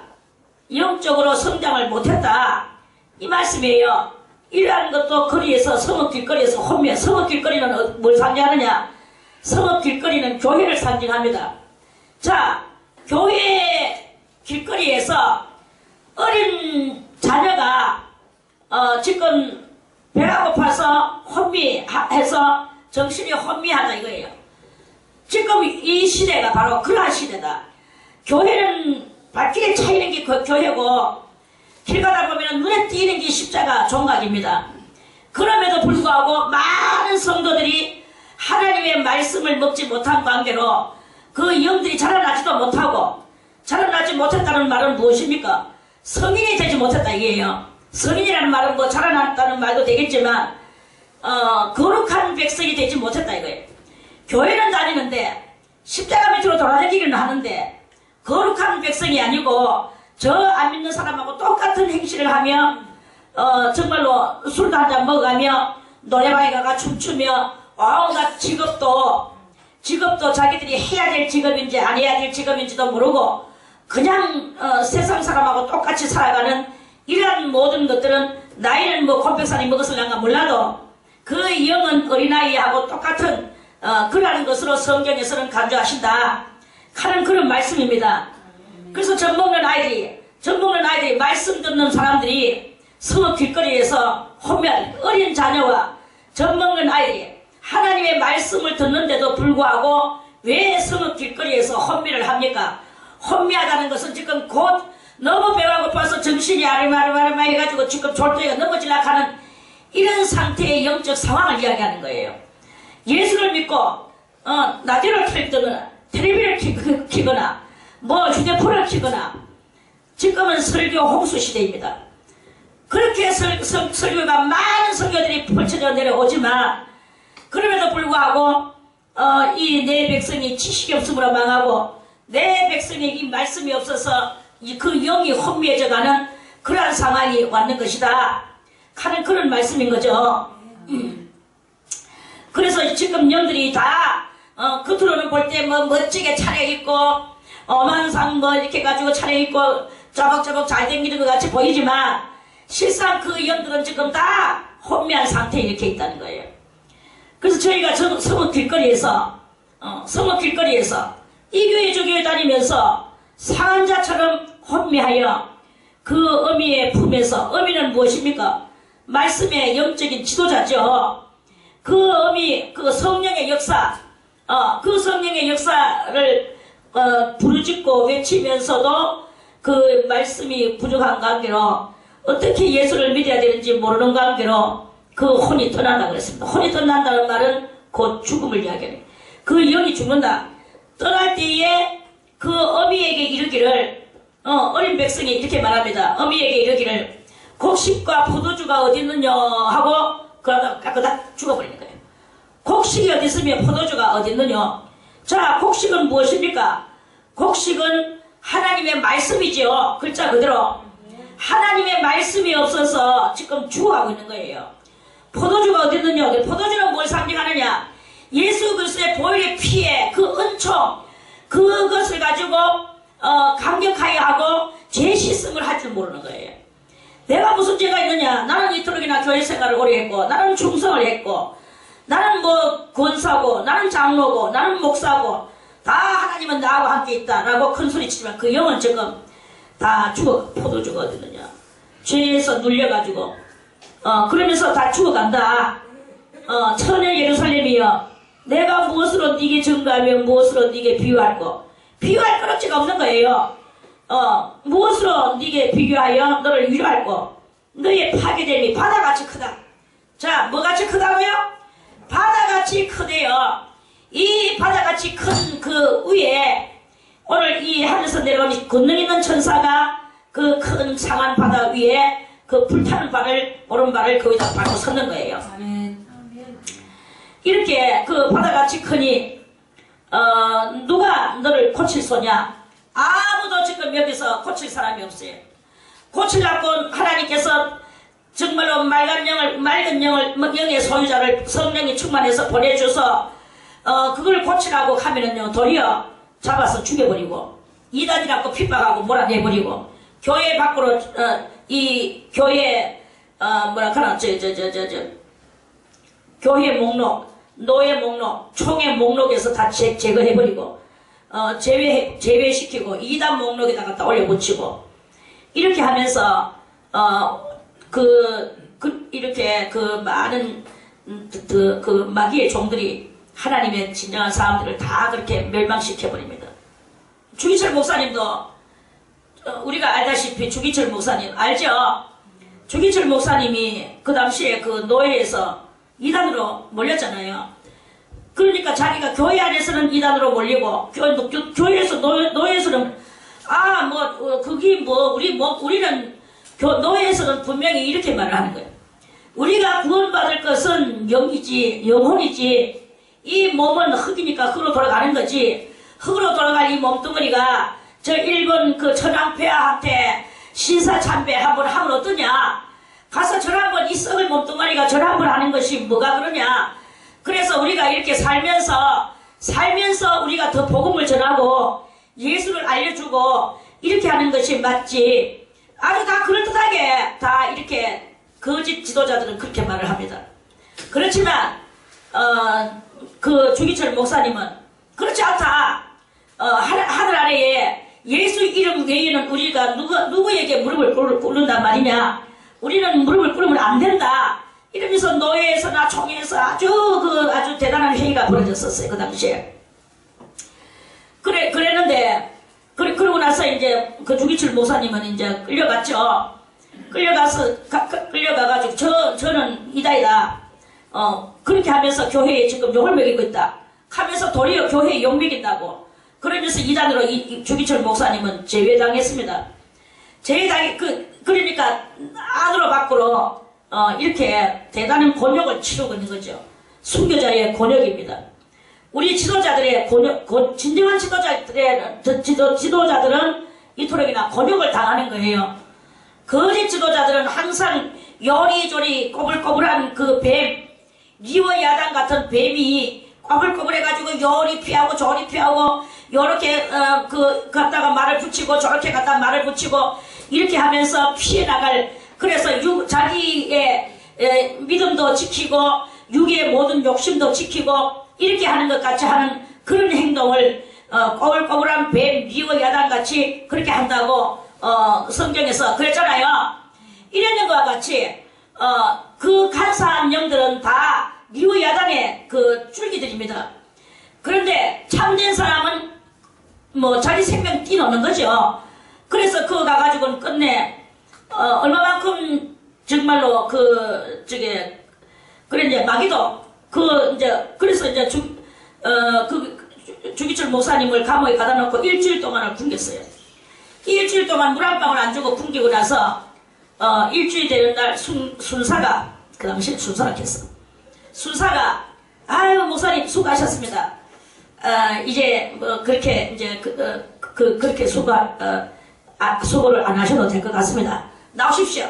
영적으로 성장을 못했다, 이 말씀이에요. 이러한 것도 거리에서, 성읍 길거리에서 혼미. 성읍 길거리는 뭘 상징하느냐? 성읍 길거리는 교회를 상징합니다. 자, 교회 길거리에서 어린 자녀가 지금 배가 고파서 혼미해서 정신이 혼미하다 이거예요. 지금 이 시대가 바로 그러한 시대다. 교회는 발길에 차이는 게 교회고, 길 가다 보면 눈에 띄는 게 십자가 종각입니다. 그럼에도 불구하고 많은 성도들이 하나님의 말씀을 먹지 못한 관계로 그 영들이 자라나지도 못하고, 자라나지 못했다는 말은 무엇입니까? 성인이 되지 못했다 이게요. 성인이라는 말은 뭐 자라났다는 말도 되겠지만 거룩한 백성이 되지 못했다 이거예요. 교회는 다니는데 십자가 밑으로 돌아다니기는 하는데 거룩한 백성이 아니고 저 안 믿는 사람하고 똑같은 행실을 하며 정말로 술도 한잔 먹으며 노래방에 가가 춤추며 온갖 직업도 자기들이 해야 될 직업인지 안 해야 될 직업인지도 모르고 그냥 세상 사람하고 똑같이 살아가는 이러한 모든 것들은 나이는 뭐 곰백살이 먹었을란가 몰라도 그 영은 어린아이하고 똑같은 그러한 것으로 성경에서는 간주하신다 하는 그런 말씀입니다. 그래서 젖먹는 아이들이 말씀 듣는 사람들이 성읍 길거리에서 혼미한 어린 자녀와 젖먹는 아이들이 하나님의 말씀을 듣는데도 불구하고 왜 성읍 길거리에서 혼미를 합니까? 혼미하다는 것은 지금 곧 너무 배가 고파서 정신이 아르마르마르마 해가지고 지금 졸도가 넘어지려고 하는 이런 상태의 영적 상황을 이야기하는 거예요. 예수를 믿고 라디오를 틀거나 텔레비를 키거나 뭐 휴대폰을 키거나 지금은 설교 홍수 시대입니다. 그렇게 설교가 많은 설교들이 펼쳐져 내려오지만 그럼에도 불구하고 이 내 백성이 지식이 없음으로 망하고 내 백성에게 이 말씀이 없어서 그 영이 혼미해져가는 그러한 상황이 왔는 것이다 하는 그런 말씀인 거죠. 그래서 지금 영들이 다 겉으로는 볼 때 뭐 멋지게 차려입고 어만상 뭐 이렇게 가지고 차려입고 짜박짜박 잘 댕기는 것 같이 보이지만 실상 그 영들은 지금 다 혼미한 상태에 이렇게 있다는 거예요. 그래서 저희가 성읍 길거리에서 이 교회 저 교회 다니면서 상한 자처럼 혼미하여 그 어미의 품에서, 어미는 무엇입니까? 말씀의 영적인 지도자죠. 그 어미, 그 성령의 역사, 그 성령의 역사를 부르짖고 외치면서도 그 말씀이 부족한 관계로 어떻게 예수를 믿어야 되는지 모르는 관계로 그 혼이 떠난다고 그랬습니다. 혼이 떠난다는 말은 곧 죽음을 이야기해요. 그 영이 죽는다. 떠날 때에 그 어미에게 이르기를 어린 백성이 이렇게 말합니다. 어미에게 이르기를 곡식과 포도주가 어디 있느냐 하고 그러다 까까닥 죽어버리는 거예요. 곡식이 어디 있으며 포도주가 어디 있느냐. 자, 곡식은 무엇입니까? 곡식은 하나님의 말씀이지요. 글자 그대로 하나님의 말씀이 없어서 지금 죽어가고 있는 거예요. 포도주가 어디 있느냐. 포도주는 뭘 상징하느냐. 예수 그리스도의 보혈의 피에 그 은총 그것을 가지고 감격하여 하고 죄 씻음을 할 줄 모르는 거예요. 내가 무슨 죄가 있느냐. 나는 이토록이나 교회 생활을 오래 했고 나는 충성을 했고 나는 뭐 권사고 나는 장로고 나는 목사고 다 하나님은 나하고 함께 있다라고 큰소리치지만 그 영은 지금 다 죽어. 포도주가 어디 있느냐. 죄에서 눌려가지고 그러면서 다 죽어간다. 처녀 예루살렘이여 내가 무엇으로 네게 증거하며 무엇으로 네게 비유할고 비유할 거럭지가 없는 거예요. 무엇으로 네게 비교하여 너를 위로할꼬? 너의 파괴됨이 바다같이 크다. 자, 뭐같이 크다고요? 바다같이 크대요. 이 바다같이 큰 그 위에 오늘 이 하늘에서 내려온 권능 있는 천사가 그 큰 상한 바다 위에 그 불타는 발을 오른발을 거기다 밟고 섰는 거예요. 아멘. 이렇게 그 바다같이 크니 누가 너를 고칠 소냐? 아무도 지금 여기서 고칠 사람이 없어요. 고치려고 하나님께서 정말로 맑은 영의 소유자를 성령이 충만해서 보내줘서 그걸 고치라고 하면은요, 도리어 잡아서 죽여버리고 이단이라고 핍박하고 몰아내버리고 교회 밖으로 이 교회 뭐랄까나 교회 목록, 노예 목록, 총회 목록에서 다 제거해버리고 제외시키고 이단 목록에다가 다 올려붙이고 이렇게 하면서 이렇게 그 많은 그 마귀의 종들이 하나님의 진정한 사람들을 다 그렇게 멸망시켜버립니다. 주기철 목사님도 우리가 알다시피 주기철 목사님 알죠? 주기철 목사님이 그 당시에 그 노예에서 이단으로 몰렸잖아요. 그러니까 자기가 교회 안에서는 이단으로 몰리고 교회에서 노예에서는 우리는 노예에서는 분명히 이렇게 말을 하는 거예요. 우리가 구원받을 것은 영혼이지 이 몸은 흙이니까 흙으로 돌아가는 거지. 흙으로 돌아갈 이 몸뚱어리가 저 일본 그 천황폐하한테 신사참배 한번 하면 어떠냐? 가서 절 한번 이 썩을 몸뚱어리가 절 한번 하는 것이 뭐가 그러냐? 그래서 우리가 이렇게 살면서 우리가 더 복음을 전하고 예수를 알려주고 이렇게 하는 것이 맞지. 아주 다 그럴듯하게 다 이렇게 거짓 지도자들은 그렇게 말을 합니다. 그렇지만 그 주기철 목사님은 그렇지 않다. 하늘 아래에 예수 이름 외에는 우리가 누구에게 무릎을 꿇는단 말이냐. 우리는 무릎을 꿇으면 안 된다. 이러면서 노예에서나 총회에서 아주 대단한 회의가 벌어졌었어요. 그 당시에. 그랬는데 그러고 나서 이제 그 주기철 목사님은 이제 끌려갔죠. 끌려가가지고 저는 이다이다. 그렇게 하면서 교회에 지금 욕을 먹이고 있다. 하면서 도리어 교회에 욕 먹인다고. 그러면서 이단으로 주기철 목사님은 제외당했습니다. 그러니까 안으로 밖으로 이렇게 대단한 곤욕을 치르고 있는 거죠. 순교자의 곤욕입니다. 우리 지도자들의 진정한 지도자들은 이토록이나 곤욕을 당하는 거예요. 거짓 지도자들은 항상 요리조리 꼬불꼬불한 그 뱀, 리워 야당 같은 뱀이 꼬불꼬불해가지고 요리 피하고 조리 피하고 요렇게 갖다가 말을 붙이고 저렇게 갖다가 말을 붙이고 이렇게 하면서 피해 나갈. 그래서 자기의 믿음도 지키고 육의 모든 욕심도 지키고 이렇게 하는 것 같이 하는 그런 행동을 꼬불꼬불한 뱀, 리워 야당 같이 그렇게 한다고 성경에서 그랬잖아요. 이런 것과 같이 그 간사한 영들은 다 리워 야당의 그 줄기들입니다. 그런데 참된 사람은 뭐 자기 생명 뛰노는 거죠. 그래서 그거 가가지고는 끝내 얼마만큼 정말로 그래 이제 마귀도 그래서 이제 주기철 목사님을 감옥에 가다 놓고 일주일 동안을 굶겼어요. 일주일 동안 물 한 방울 안 주고 굶기고 나서 일주일 되는 날 순사가 그 당시에 순사가 했어. 순사가 아유 목사님 수고하셨습니다. 이제 뭐 그렇게 이제 그렇게 수고를 안 하셔도 될 것 같습니다. 나오십시오.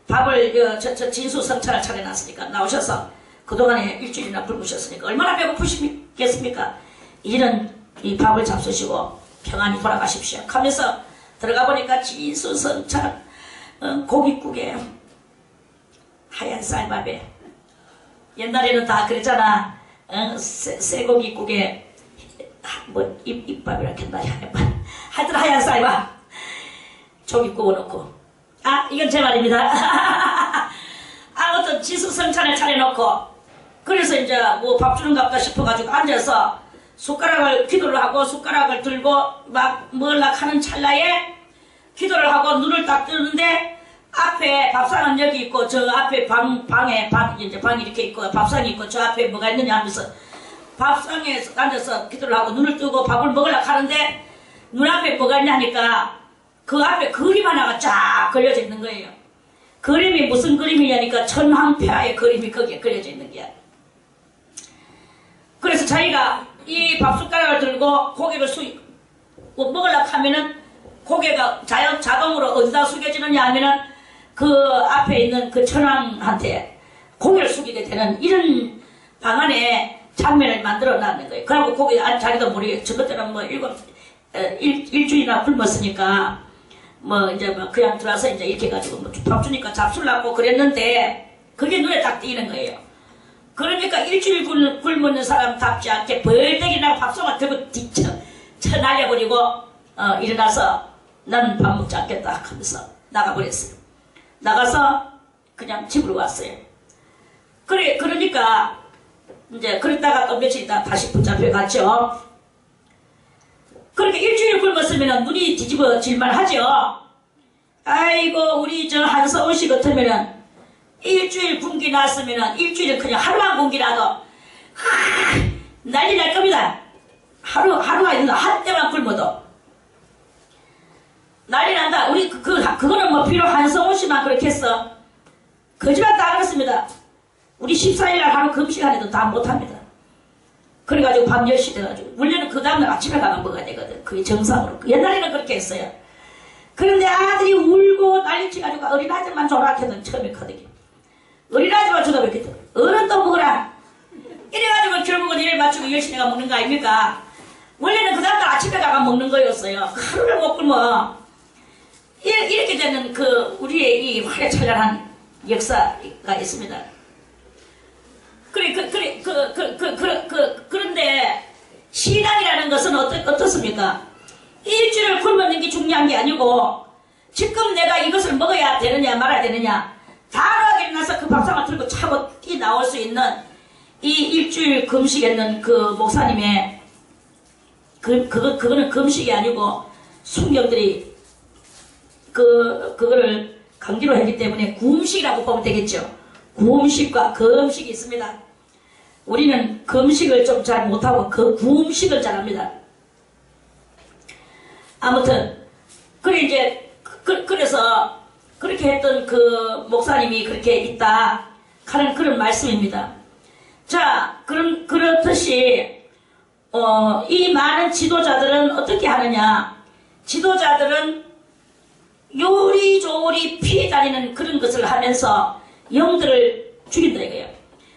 밥을 진수성찬을 차려놨으니까 나오셔서 그동안에 일주일이나 굶으셨으니까 얼마나 배고프시겠습니까? 이제는 이 밥을 잡수시고 평안히 돌아가십시오. 하면서 들어가 보니까 진수성찬 고깃국에 하얀 쌀밥에 옛날에는 다 그랬잖아. 쇠고기국에 뭐 잎밥이라 했나 하여튼 하얀 쌀밥 조기 구워놓고 이건 제 말입니다. 아무튼 진수성찬을 차려놓고 그래서 이제 뭐 밥 주는 갑다 싶어가지고 앉아서 숟가락을 기도를 하고 숟가락을 들고 막 먹으려고 하는 찰나에 기도를 하고 눈을 딱 뜨는데 앞에 밥상은 여기 있고 저 앞에 방이 이렇게 있고 밥상이 있고 저 앞에 뭐가 있느냐 하면서 밥상에 앉아서 기도를 하고 눈을 뜨고 밥을 먹으려고 하는데 눈앞에 뭐가 있냐니까 그 앞에 그림 하나가 쫙 그려져 있는 거예요. 그림이 무슨 그림이냐니까 천황폐하의 그림이 거기에 그려져 있는 게야. 그래서 자기가 이 밥숟가락을 들고 고개를 먹으려고 하면은 고개가 자동으로 어디다 숙여지느냐 하면은 그 앞에 있는 그 천황한테 고개를 숙이게 되는 이런 방안에 장면을 만들어 놨는 거예요. 그리고 고개 자기도 모르게 저것들은 뭐 일주일이나 굶었으니까 뭐 이제 뭐 그냥 들어와서 이제 이렇게 해가지고 뭐 밥 주니까 잡수려고 그랬는데 그게 눈에 딱 띄는 거예요. 그러니까 일주일 굶는 사람답지 않게 벌떡이나 밥송을 들고 쳐 날려버리고 일어나서 나는 밥 먹지 않겠다 하면서 나가버렸어요. 나가서 그냥 집으로 왔어요. 그러니까 이제 그랬다가 또 며칠 있다가 다시 붙잡혀갔죠. 그렇게 일주일 굶었으면 눈이 뒤집어질만 하죠. 아이고 우리 저 한서울 씨 같으면은 일주일 굶기 났으면은 일주일은 그냥 하루만 굶기라도 난리 날 겁니다. 하루가 있는 한 때만 굶어도 난리 난다. 우리 그거는 뭐 비록 한성호 씨만 그렇게 했어. 거짓말 다 그렇습니다. 우리 14일날 하루 금식하는데도 다 못합니다. 그래가지고 밤 10시 돼가지고 원래는 그 다음날 아침에 가면 먹어야 되거든. 그게 정상으로. 옛날에는 그렇게 했어요. 그런데 아들이 울고 난리치가지고 어린아들만 졸았거든. 처음에 거든요. 어린아들만 쳐다봤거든. 어른도 먹으라. 이래가지고 결국은 일을 맞추고 10시내가 먹는 거 아닙니까? 원래는 그 다음날 아침에 가가 먹는 거였어요. 하루를 못 굶어. 이렇게 되는 우리의 이 화려찬란한 역사가 있습니다. 그런데 신앙이라는 것은 어떻습니까? 일주일을 굶는 게 중요한 게 아니고 지금 내가 이것을 먹어야 되느냐 말아야 되느냐 단호하게 일어나서 그 밥상을 들고 차고 뛰나올 수 있는 이 일주일 금식했는 그 목사님의 그거는 금식이 아니고 순경들이 그거를 강제로 했기 때문에 구음식이라고 보면 되겠죠. 구음식과 금식이 있습니다. 우리는 금식을 좀 잘 못하고 그 구음식을 잘합니다. 아무튼 그래서 그렇게 했던 그 목사님이 그렇게 있다 하는 그런 말씀입니다. 자, 그렇듯이 이 많은 지도자들은 어떻게 하느냐? 지도자들은 요리조리 피해 다니는 그런 것을 하면서 영들을 죽인다 이거예요.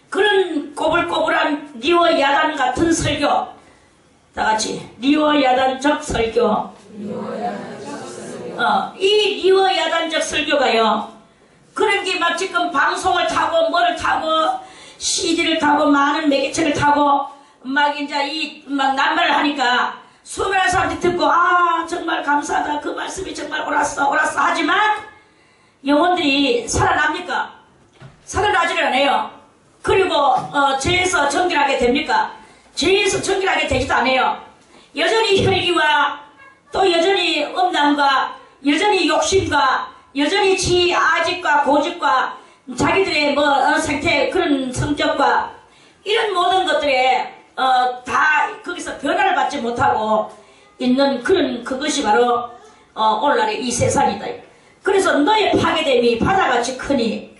그런 꼬불꼬불한 리워야단 같은 설교, 다같이 리워야단적 설교. 이 리워야단적 설교가요. 그런 게 막 지금 방송을 타고 뭐를 타고 CD를 타고 많은 매개체를 타고 막 이제 막 남발을 하니까 수많은 사람들이 듣고 정말 감사하다. 그 말씀이 정말 옳았어 하지만 영혼들이 살아납니까? 살아나지를 않아요. 그리고 죄에서 정결하게 됩니까? 죄에서 정결하게 되지도 않아요. 여전히 혈기와 또 여전히 음란과 여전히 욕심과 여전히 지 아집과 고집과 자기들의 생태 그런 성격과 이런 모든 것들에 다 거기서 변화를 받지 못하고 있는 그것이 바로 오늘날의 이 세상이다. 그래서 너의 파괴됨이 바다같이 크니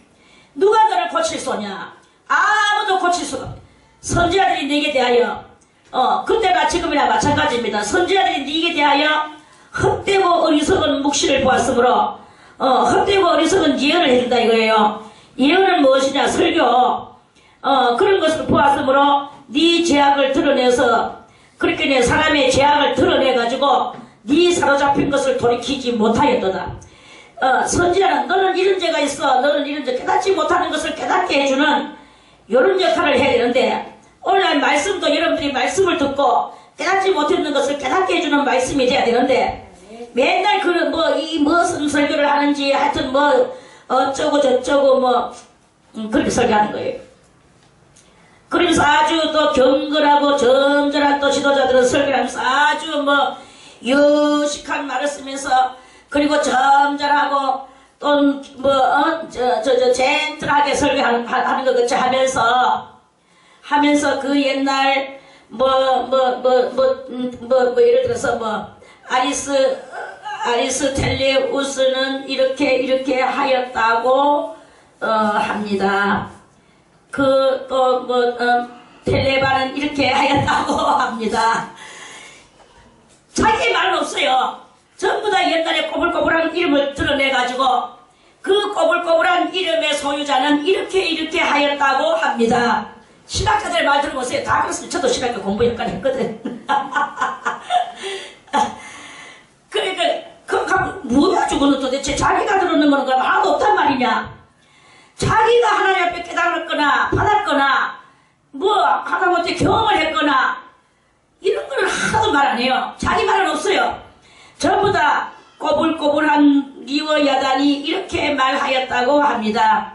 누가 너를 고칠 소냐? 아무도 고칠 수가 없다. 선지자들이 네게 대하여 그때나 지금이나 마찬가지입니다. 선지자들이 네게 대하여 헛되고 어리석은 묵시를 보았으므로 헛되고 어리석은 예언을 해준다 이거예요. 예언은 무엇이냐? 설교. 그런 것을 보았으므로 네 죄악을 드러내서 그렇게 내 사람의 죄악을 드러내가지고 네 사로잡힌 것을 돌이키지 못하였도다. 선지자는 너는 이런 죄가 있어. 너는 이런 죄 깨닫지 못하는 것을 깨닫게 해주는 이런 역할을 해야 되는데 오늘날 말씀도 여러분들이 말씀을 듣고 깨닫지 못했는 것을 깨닫게 해주는 말씀이 돼야 되는데 맨날 무슨 설교를 하는지 하여튼 어쩌고 저쩌고 그렇게 설교하는 거예요. 그러면서 아주 또 경건하고 점절한 또 지도자들은 설교를 하면서 아주 유식한 말을 쓰면서 그리고 점잖하고 또 젠틀하게 설교하는 것 같이 하면서 그 옛날 예를 들어서 아리스텔레우스는 이렇게 하였다고 합니다. 텔레바는 이렇게 하였다고 합니다. 자기 말은 없어요. 전부 다 옛날에 꼬불꼬불한 이름을 드러내가지고 그 꼬불꼬불한 이름의 소유자는 이렇게 하였다고 합니다. 신학자들 말 들어보세요. 다 그렇습니다. 저도 신학교 공부 약간 했거든. 그러니까 뭐야 저거는 도대체 자기가 들었는 거는 하나도 없단 말이냐. 자기가 하나님 앞에 깨달았거나 받았거나 하다못해 경험을 했거나 이런 거는 하나도 말 안 해요. 자기 말은 없어요. 전부 다 꼬불꼬불한 리워 야단이 이렇게 말하였다고 합니다.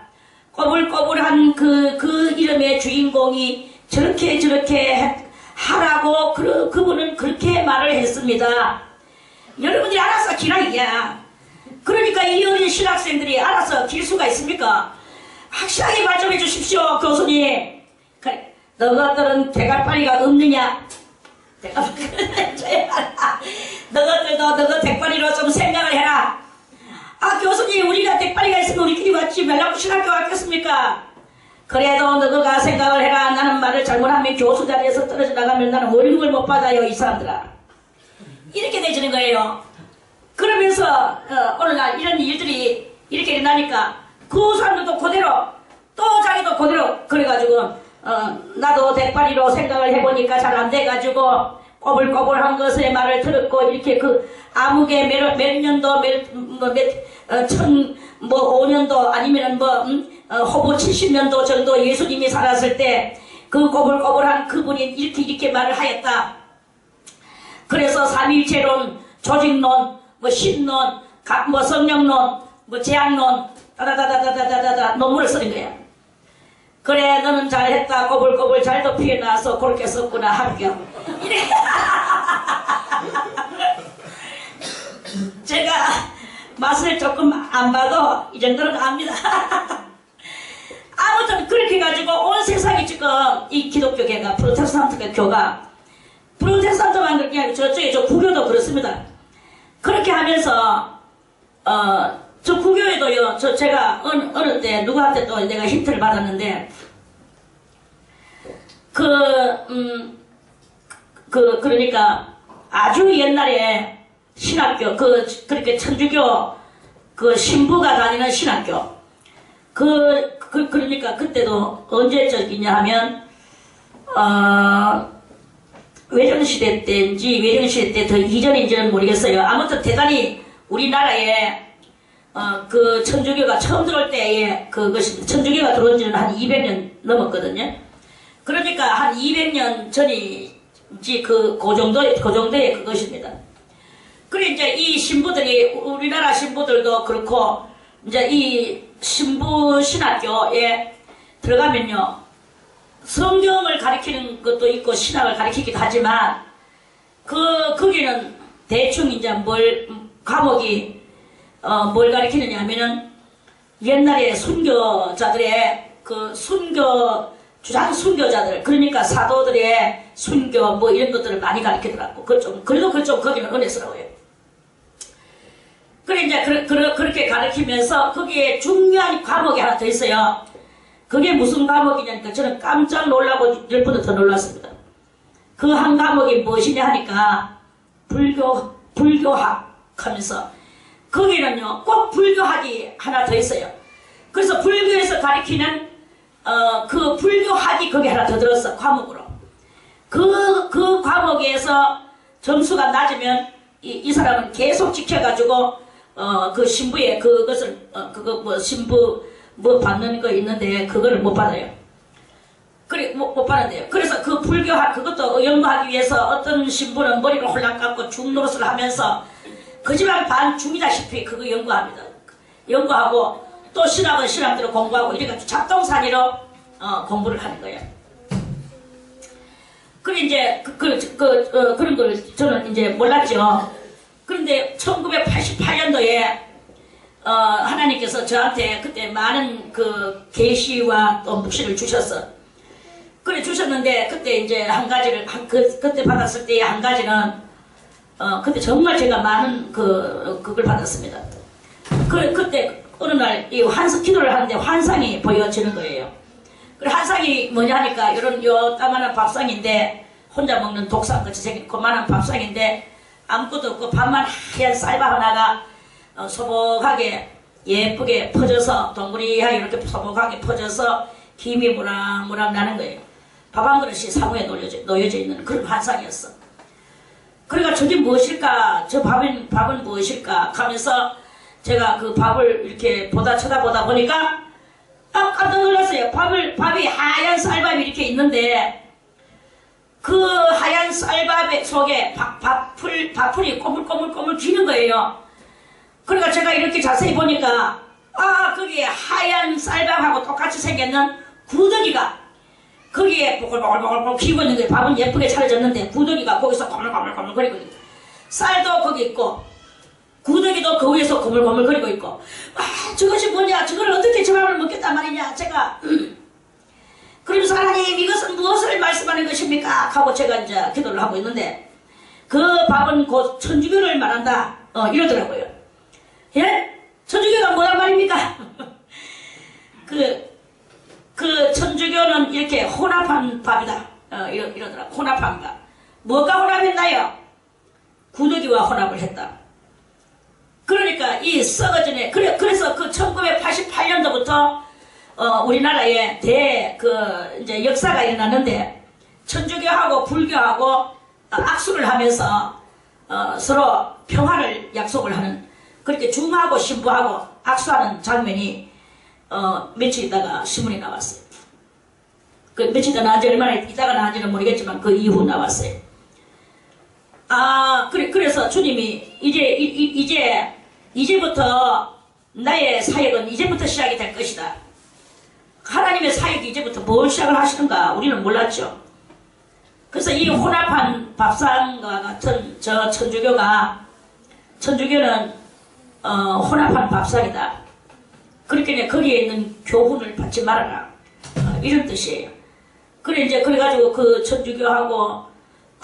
꼬불꼬불한 그 이름의 주인공이 저렇게 하라고 그분은 그렇게 말을 했습니다. 여러분들이 알아서 기라이야. 그러니까 이 어린 신학생들이 알아서 길 수가 있습니까? 확실하게 말 좀 해주십시오, 교수님. 그래, 너희들은 대갈파리가 없느냐? 너희들도 너희 대가리로 좀 생각을 해라. 아, 교수님, 우리가 대가리가 있으면 우리끼리 왔지 말라고 신학교 왔겠습니까? 그래도 너희가 생각을 해라. 나는 말을 잘못하면 교수 자리에서 떨어져 나가면 나는 월급을 못 받아요, 이 사람들아. 이렇게 되지는 거예요. 그러면서 오늘날 이런 일들이 이렇게 일어나니까 그 사람들도 그대로 또 자기도 그대로 그래가지고 나도 대파리로 생각을 해보니까 잘 안 돼가지고 꼬불꼬불한 것의 말을 들었고 이렇게 그 암흑의 몇 년도 5년도 아니면은 호부 70년도 정도 예수님이 살았을 때 그 꼬불꼬불한 그분이 이렇게 말을 하였다. 그래서 삼위일체론, 조직론, 신론, 성령론, 제약론 다다다다다다다다 논문을 쓰는 거야. 그래, 너는 잘했다. 꼬불꼬불 잘도 피해나서 그렇게 썼구나. 합격. 이래. 제가 맛을 조금 안 봐도 이 정도는 압니다. 아무튼 그렇게 해가지고 온 세상이 지금 이 기독교계가 프로테스탄트 교가 프로테스탄트만 그렇게 아니고 저쪽에 저 구교도 그렇습니다. 그렇게 하면서 저 구교에도요. 제가 어느 때 누구한테 또 내가 힌트를 받았는데 그러니까 아주 옛날에 신학교 그렇게 천주교 신부가 다니는 신학교 그러니까 그때도 언제적이냐 하면 외정시대 때인지 외정시대 때 더 이전인지는 모르겠어요. 아무튼 대단히 우리나라에 그 천주교가 처음 들어올 때에 천주교가 들어온 지는 한 200년 넘었거든요. 그러니까 한 200년 전이지 그 정도의 그것입니다. 그리고 이제 이 신부들이 우리나라 신부들도 그렇고 이제 이 신부 신학교에 들어가면요. 성경을 가리키는 것도 있고 신학을 가리키기도 하지만 거기는 대충 이제 과목이 뭘 가리키느냐 하면은 옛날에 순교자들의 주장 순교자들 그러니까 사도들의 순교 이런 것들을 많이 가리키더라고. 그래도 거기는 은혜스러워요. 그래 이제 그렇게 가리키면서 거기에 중요한 과목이 하나 더 있어요. 그게 무슨 과목이냐니까 저는 깜짝 놀라고 10번도 더 놀랐습니다. 그 한 과목이 무엇이냐 하니까 불교학 하면서 거기는요 꼭 불교학이 하나 더 있어요. 그래서 불교에서 가리키는 그 불교학이 거기 하나 더 들었어. 과목으로. 그 과목에서 점수가 낮으면 이 사람은 계속 지켜가지고 그 신부의 그것을 신부 받는 거 있는데 그거를 못 받아요. 그래 못 받는데요. 그래서 그 불교학 그것도 연구하기 위해서 어떤 신부는 머리를 홀랑 감고 중노릇을 하면서 거짓말 반 중이다시피 그거 연구합니다. 연구하고 또 신학은 신학대로 공부하고 이래가지고 잡동사니로 공부를 하는 거예요. 그래 이제 그런 걸 저는 이제 몰랐죠. 그런데 1988년도에 하나님께서 저한테 그때 많은 그 계시와 또 묵시를 주셨어. 그래 주셨는데 그때 이제 한 가지를 그때 받았을 때 한 가지는 그때 정말 제가 많은 그걸 받았습니다. 그때 어느 날 이 기도를 하는데 환상이 보여지는 거예요. 그 환상이 뭐냐 하니까 이런 요따만한 밥상인데 혼자 먹는 독상같이 생긴 그만한 밥상인데 아무것도 없고 밥만 하얀 쌀밥 하나가 소복하게 예쁘게 퍼져서 동그리하게 이렇게 소복하게 퍼져서 김이 무락무락 나는 거예요. 밥 한 그릇이 사무에 놓여져 있는 그런 환상이었어. 그러니까 저게 무엇일까? 저 밥은 무엇일까? 하면서 제가 그 밥을 이렇게 쳐다보다 보니까 깜짝 놀랐어요. 밥이 하얀 쌀밥이 이렇게 있는데 그 하얀 쌀밥 속에 밥풀이 꼬물꼬물꼬물 기는 거예요. 그러니까 제가 이렇게 자세히 보니까 거기에 하얀 쌀밥하고 똑같이 생겼는 구더기가 거기에 보글보글보글 기고 있는 거예요. 밥은 예쁘게 차려졌는데 구더기가 거기서 꼬물꼬물꼬물거리고 있고 쌀도 거기 있고 구더기도 그 위에서 고물고물거리고 있고 저것이 뭐냐 저걸 어떻게 저 밥을 먹겠단 말이냐 제가 그러면서 하나님 이것은 무엇을 말씀하는 것입니까 하고 제가 이제 기도를 하고 있는데 그 밥은 곧 천주교를 말한다 이러더라고요. 예? 천주교가 뭐란 말입니까? 그 천주교는 이렇게 혼합한 밥이다 이러더라고. 혼합한 밥. 뭐가 혼합했나요? 구더기와 혼합을 했다. 그러니까 이 썩어지네. 그래서 그 1988년도부터 우리나라에 이제 역사가 일어났는데 천주교하고 불교하고 악수를 하면서 서로 평화를 약속을 하는 그렇게 중하고 신부하고 악수하는 장면이 며칠 있다가 신문에 나왔어요. 그 며칠 있다 나왔지 얼마나 있다가 나왔지는 모르겠지만 그 이후 나왔어요. 그래서 주님이 이제부터 나의 사역은 이제부터 시작이 될 것이다. 하나님의 사역이 이제부터 뭘 시작을 하시는가 우리는 몰랐죠. 그래서 이 혼합한 밥상과 같은 저 천주교는 혼합한 밥상이다. 그렇게 거기에 있는 교훈을 받지 말아라. 이런 뜻이에요. 그래가지고 그 천주교하고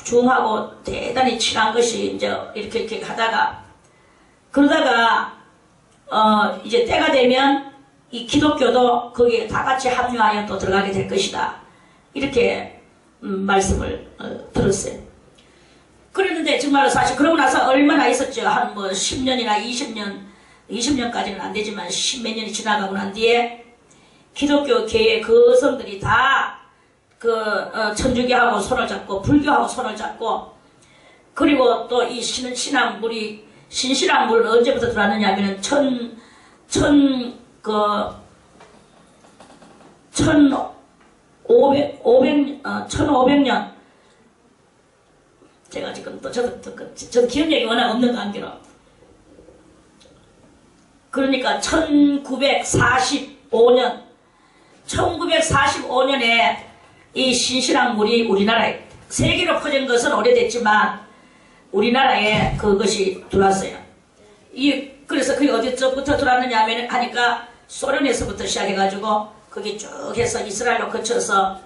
중하고 대단히 친한 것이 이제 이렇게 하다가 그러다가 이제 때가 되면 이 기독교도 거기에 다 같이 합류하여 또 들어가게 될 것이다. 이렇게 말씀을 들었어요. 그랬는데 정말로 사실 그러고 나서 얼마나 있었죠. 한 10년이나 20년까지는 안 되지만 10몇 년이 지나가고 난 뒤에 기독교 계의 거성들이 다 천주교하고 손을 잡고 불교하고 손을 잡고 그리고 또 이 신앙물이 신신앙물은 언제부터 들어왔느냐 하면은 1500년 제가 지금 또 저도 기억력이 워낙 없는 관계로 그러니까 1945년에 이 신신앙물이 우리나라에 세계로 퍼진 것은 오래됐지만 우리나라에 그것이 들어왔어요. 그래서 그게 어디서부터 들어왔느냐 하니까 소련에서부터 시작해가지고 그게 쭉 해서 이스라엘로 거쳐서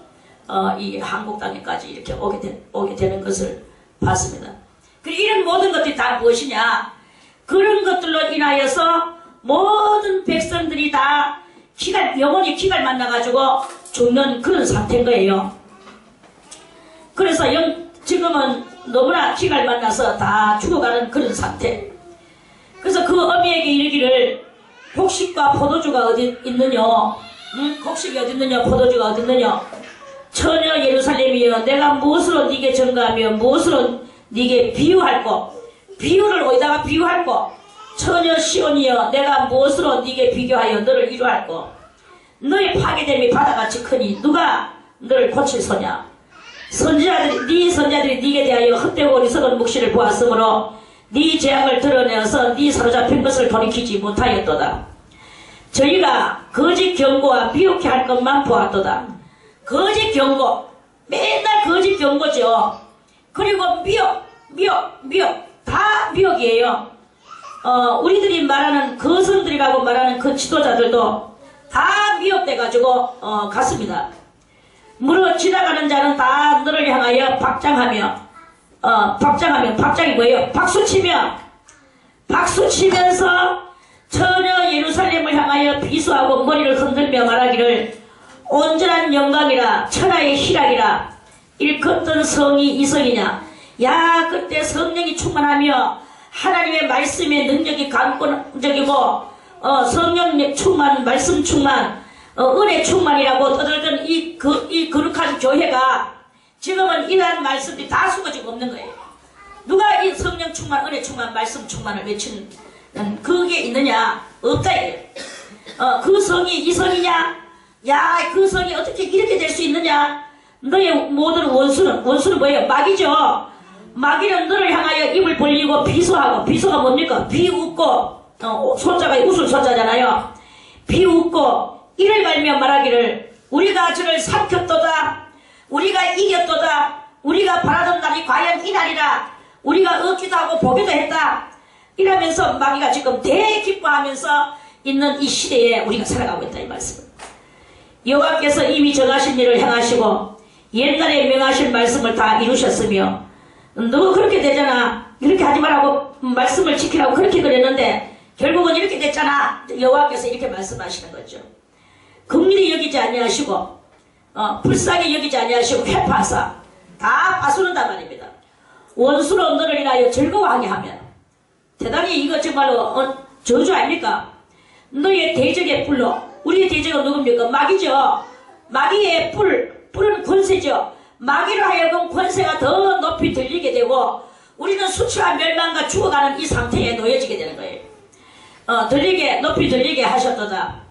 이 한국 땅에까지 이렇게 오게 되는 것을 봤습니다. 그리고 이런 모든 것들이 다 무엇이냐? 그런 것들로 인하여서 모든 백성들이 다 영혼이 기갈 만나가지고 죽는 그런 상태인 거예요. 그래서 지금은 너무나 기갈 만나서 다 죽어가는 그런 상태. 그래서 그 어미에게 이르기를 곡식과 포도주가 어디 있느냐? 곡식이 어디 있느냐? 포도주가 어디 있느냐? 처녀 예루살렘이여 내가 무엇으로 네게 전가하며 무엇으로 네게 비유할꼬? 비유를 어디다가 비유할꼬? 처녀 시온이여 내가 무엇으로 네게 비교하여 너를 위로할꼬? 너의 파괴됨이 바다같이 크니 누가 너를 고칠 소냐? 네 선자들이 네게 대하여 헛되고 어리석은 묵시를 보았으므로 네 죄악을 드러내어서 네 사로잡힌 것을 돌이키지 못하였도다. 저희가 거짓 경고와 미혹해 할 것만 보았도다. 거짓 경고, 맨날 거짓 경고죠. 그리고 미혹. 다 미혹이에요. 우리들이 말하는 거성들이라고 말하는 그 지도자들도 다 미혹돼가지고 갔습니다. 물어 지나가는 자는 다 너를 향하여 박장하며 박장이 뭐예요? 박수치면서 처녀 예루살렘을 향하여 비수하고 머리를 흔들며 말하기를 온전한 영광이라 천하의 희락이라 일컫던 성이 이 성이냐. 야, 그때 성령이 충만하며 하나님의 말씀의 능력이 강권적이고 성령 충만, 말씀 충만, 은혜 충만이라고 떠들던 이 거룩한 교회가 지금은 이러한 말씀들이 다 숨어지고 없는 거예요. 누가 이 성령 충만, 은혜 충만, 말씀 충만을 외치는 그게 있느냐? 없다 이래요. 그 성이 이 성이냐? 야, 그 성이 어떻게 이렇게 될 수 있느냐? 너의 모든 원수는 뭐예요? 마귀죠. 마귀는 너를 향하여 입을 벌리고 비수하고, 비수가 뭡니까? 비웃고, 소자가 웃을 소자잖아요. 비웃고 이를 갈며 말하기를 우리가 저를 삼켰도다. 우리가 이겼도다. 우리가 바라던 날이 과연 이 날이라. 우리가 얻기도 하고 보기도 했다. 이러면서 마귀가 지금 대기뻐하면서 있는 이 시대에 우리가 살아가고 있다 이 말씀. 여호와께서 이미 정하신 일을 행하시고 옛날에 명하신 말씀을 다 이루셨으며 너 그렇게 되잖아. 이렇게 하지 말라고 말씀을 지키라고 그렇게 그랬는데 결국은 이렇게 됐잖아. 여호와께서 이렇게 말씀하시는 거죠. 긍휼히 여기지 아니하시고 불쌍히 여기지 아니하시고 회파하사 다 파수는단 말입니다. 원수로 너를 인하여 즐거워하게 하면 대단히 이거 정말로 저주 아닙니까? 너의 대적의 불로 우리의 대적은 누굽니까? 마귀죠. 마귀의 불은 권세죠. 마귀로 하여금 권세가 더 높이 들리게 되고 우리는 수치와 멸망과 죽어가는 이 상태에 놓여지게 되는 거예요. 높이 들리게 하셨도다.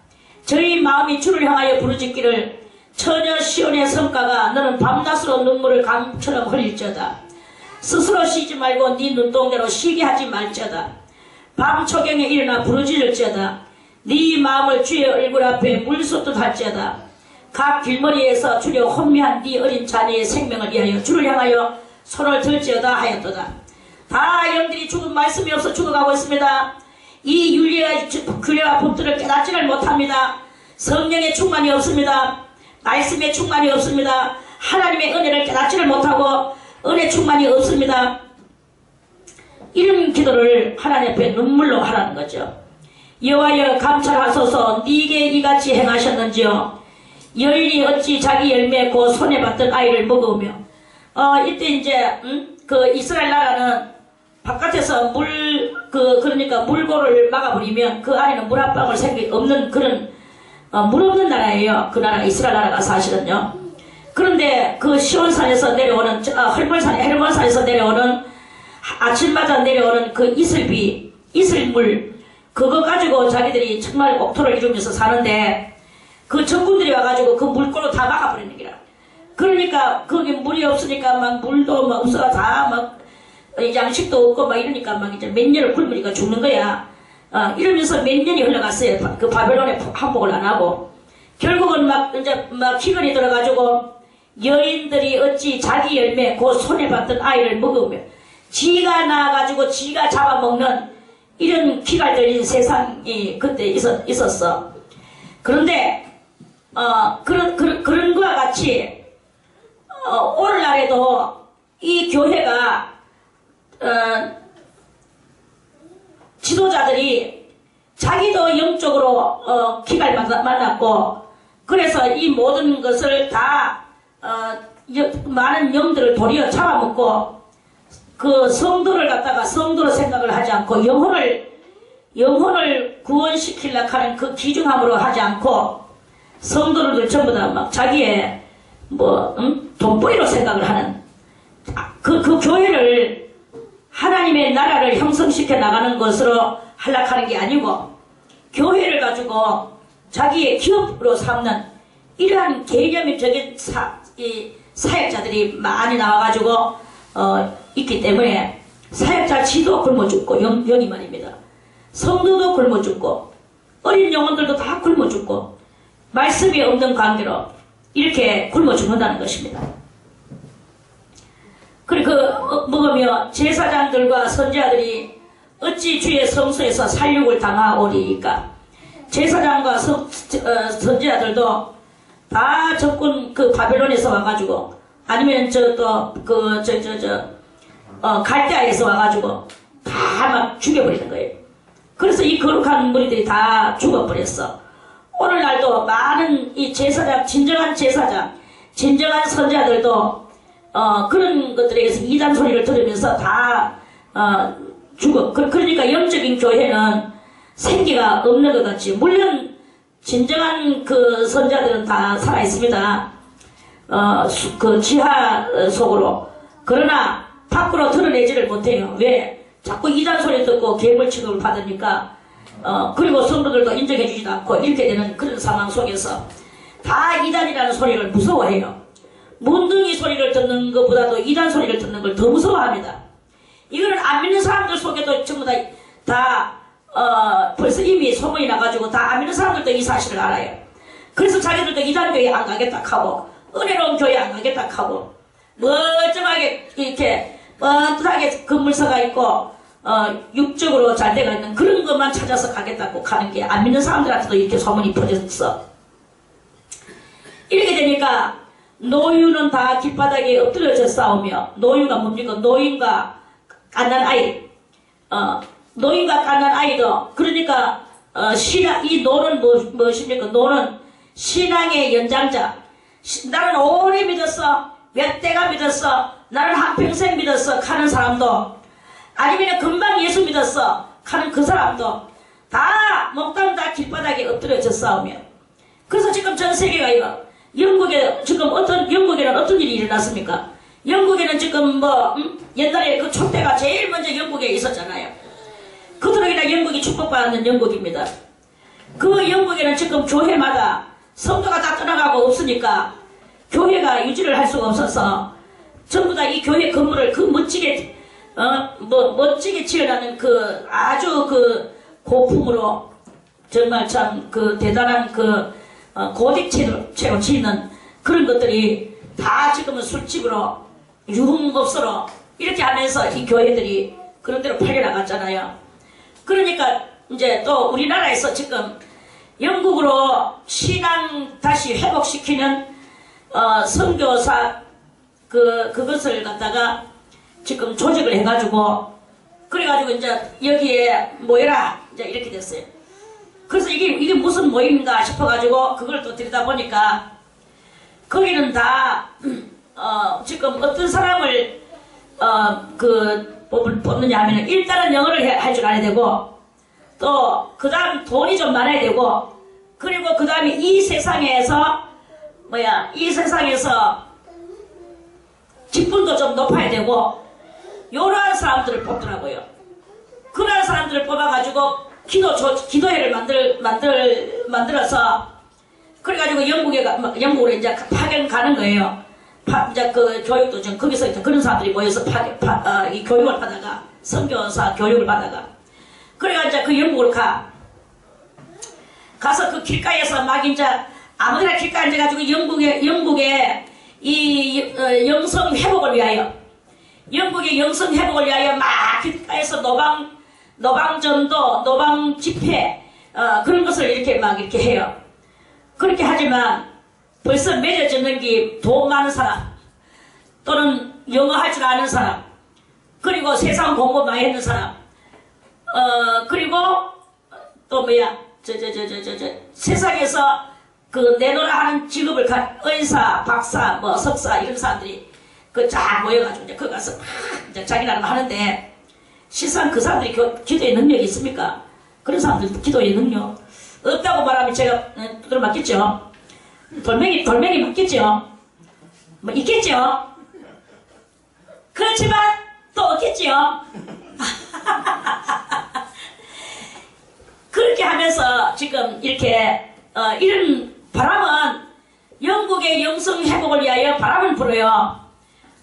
저희 마음이 주를 향하여 부르짖기를 처녀 시온의 성가가 너는 밤낮으로 눈물을 강처럼 흘릴지어다. 스스로 쉬지 말고 네 눈동자로 쉬게 하지 말지어다. 밤 초경에 일어나 부르짖을지어다. 네 마음을 주의 얼굴 앞에 물쏟듯 할지어다. 각 길머리에서 주려 혼미한 네 어린 자녀의 생명을 위하여 주를 향하여 손을 들지어다 하였도다. 다 영들이 죽은 말씀이 없어 죽어가고 있습니다. 이 윤리와 규례와 법들을 깨닫지를 못합니다. 성령의 충만이 없습니다. 말씀의 충만이 없습니다. 하나님의 은혜를 깨닫지를 못하고 은혜 충만이 없습니다. 이런 기도를 하나님 앞에 눈물로 하라는 거죠. 여호와여 감찰하소서 네게 이같이 행하셨는지요. 여인이 어찌 자기 열매 곧 손에 받던 아이를 먹으며 이때 이제 그 이스라엘 나라는 바깥에서 그러니까 물고를 막아버리면 그 안에는 물 한 방울 없는 그런 물 없는 나라예요. 그 나라가 이스라엘 나라가 사실은요. 그런데 그 시온산에서 내려오는 헤르몬산에서 내려오는 아침마다 내려오는 그 이슬물 그거 가지고 자기들이 정말 옥토를 이루면서 사는데 그 적군들이 와가지고 그 물골로 다 막아버리는 거라. 그러니까 거기 물이 없으니까 막 물도 막 없어가 다 막 양식도 없고 막 이러니까 막 이제 몇 년을 굶으니까 죽는 거야. 이러면서 몇 년이 흘러갔어요. 그 바벨론에 항복을 안 하고 결국은 막 이제 막 기근이 들어가지고 여인들이 어찌 자기 열매 곧 손에 받던 아이를 먹으며 지가 나가지고 지가 잡아먹는 이런 기갈 들린 세상이 그때 있었어. 그런데 그런 거와 같이 오늘날에도 이 교회가 지도자들이 자기도 영적으로 기갈 만났고 그래서 이 모든 것을 다 많은 영들을 도리어 잡아먹고 그 성도를 갖다가 성도로 생각을 하지 않고 영혼을 구원시키려고 하는 그 기중함으로 하지 않고 성도를 전부 다 막 자기의 돈벌이로 생각을 하는 그 교회를 하나님의 나라를 형성시켜 나가는 것으로 하려고 게 아니고 교회를 가지고 자기의 기업으로 삼는 이러한 개념적인 사역자들이 많이 나와가지고 있기 때문에 사역자 지도 굶어 죽고 영이 말입니다. 성도도 굶어 죽고 어린 영혼들도 다 굶어 죽고 말씀이 없는 관계로 이렇게 굶어 죽는다는 것입니다. 그리고 먹으며 제사장들과 선지자들이 어찌 주의 성소에서 살육을 당하오리이까. 제사장과 선지자들도 다 적군 그 바벨론에서 와가지고 아니면 갈대아에서 와가지고 다 막 죽여버리는 거예요. 그래서 이 거룩한 무리들이 다 죽어버렸어. 오늘날도 많은 이 제사장, 진정한 제사장, 진정한 선지자들도 그런 것들에 의해서 이단 소리를 들으면서 다 죽어. 그러니까 영적인 교회는 생기가 없는 것 같지. 물론 진정한 그 선자들은 다 살아있습니다. 그 지하 속으로. 그러나 밖으로 드러내지를 못해요. 왜? 자꾸 이단 소리 듣고 괴물 취급을 받으니까 그리고 성도들도 인정해주지도 않고 이렇게 되는 그런 상황 속에서 다 이단이라는 소리를 무서워해요. 문둥이 소리를 듣는 것보다도 이단 소리를 듣는 걸 더 무서워합니다. 이거는 안 믿는 사람들 속에도 전부 다 벌써 이미 소문이 나가지고 다 안 믿는 사람들도 이 사실을 알아요. 그래서 자기들도 이단교회 안 가겠다 하고 은혜로운 교회 안 가겠다 하고 멀쩡하게 이렇게 뻔뻔하게 건물서가 있고 육적으로 잘 돼가 있는 그런 것만 찾아서 가겠다고 가는 게 안 믿는 사람들한테도 이렇게 소문이 퍼졌어. 이렇게 되니까 노유는 다 길바닥에 엎드려져 싸우며, 노유가 뭡니까? 노인과 갓난 아이, 노인과 갓난 아이도, 그러니까 신앙, 이 노는 무엇입니까? 노는 신앙의 연장자. 나는 오래 믿었어, 몇 대가 믿었어, 나는 한평생 믿었어 하는 사람도, 아니면 금방 예수 믿었어 하는 그 사람도 다 목당 다 길바닥에 엎드려져 싸우며. 그래서 지금 전 세계가 이거 영국에 지금 영국에는 어떤 일이 일어났습니까? 영국에는 지금 옛날에 그 촛대가 제일 먼저 영국에 있었잖아요. 그토록이나 영국이 축복받는 영국입니다. 그 영국에는 지금 교회마다 성도가 다 떠나가고 없으니까 교회가 유지를 할 수가 없어서 전부 다 이 교회 건물을 그 멋지게 멋지게 지어나는 그 아주 그 고품으로 정말 참 그 대단한 그 고딕체로 지는 그런 것들이 다 지금은 술집으로 유흥업소로 이렇게 하면서 이 교회들이 그런 데로 팔려나갔잖아요. 그러니까 이제 또 우리나라에서 지금 영국으로 신앙 다시 회복시키는 선교사 그것을 갖다가 지금 조직을 해가지고 그래가지고 이제 여기에 모여라 이제 이렇게 됐어요. 그래서 이게 무슨 모임인가 싶어가지고 그걸 또 들여다보니까 거기는 다 지금 어떤 사람을 뽑느냐 하면은 일단은 영어를 할 줄 알아야 되고 또 그 다음 돈이 좀 많아야 되고 그리고 그 다음에 이 세상에서 직분도 좀 높아야 되고 요러한 사람들을 뽑더라고요. 그러한 사람들을 뽑아가지고 기도회를 만들어서 그래가지고 영국으로 이제 파견 가는 거예요. 이제 그 교육도 좀 거기서 이제 그런 사람들이 모여서 이 교육을 받다가 선교사 교육을 받다가 그래가 이제 그 영국으로 가서 그 길가에서 막 이제 아무데나 길가에 앉아가지고 영국의 이 영성 회복을 위하여 영국의 영성 회복을 위하여 막 길가에서 노방전도, 노방 집회, 그런 것을 이렇게 막 이렇게 해요. 그렇게 하지만 벌써 맺어지는 게 돈 많은 사람, 또는 영어 할 줄 아는 사람, 그리고 세상 공부 많이 했는 사람, 그리고 또 세상에서 그 내놓으라 하는 직업을 간 의사, 박사, 석사 이런 사람들이 쫙 모여가지고 이제 거기 가서 막 이제 자기 나름 하는데 실상 그 사람들이 기도의 능력이 있습니까? 그런 사람들 기도의 능력 없다고 말하면 제가 두드려 맞겠죠? 돌멩이 맞겠죠? 있겠죠? 그렇지만 또 없겠죠? 그렇게 하면서 지금 이렇게 이런 바람은 영국의 영성 회복을 위하여 바람을 불어요.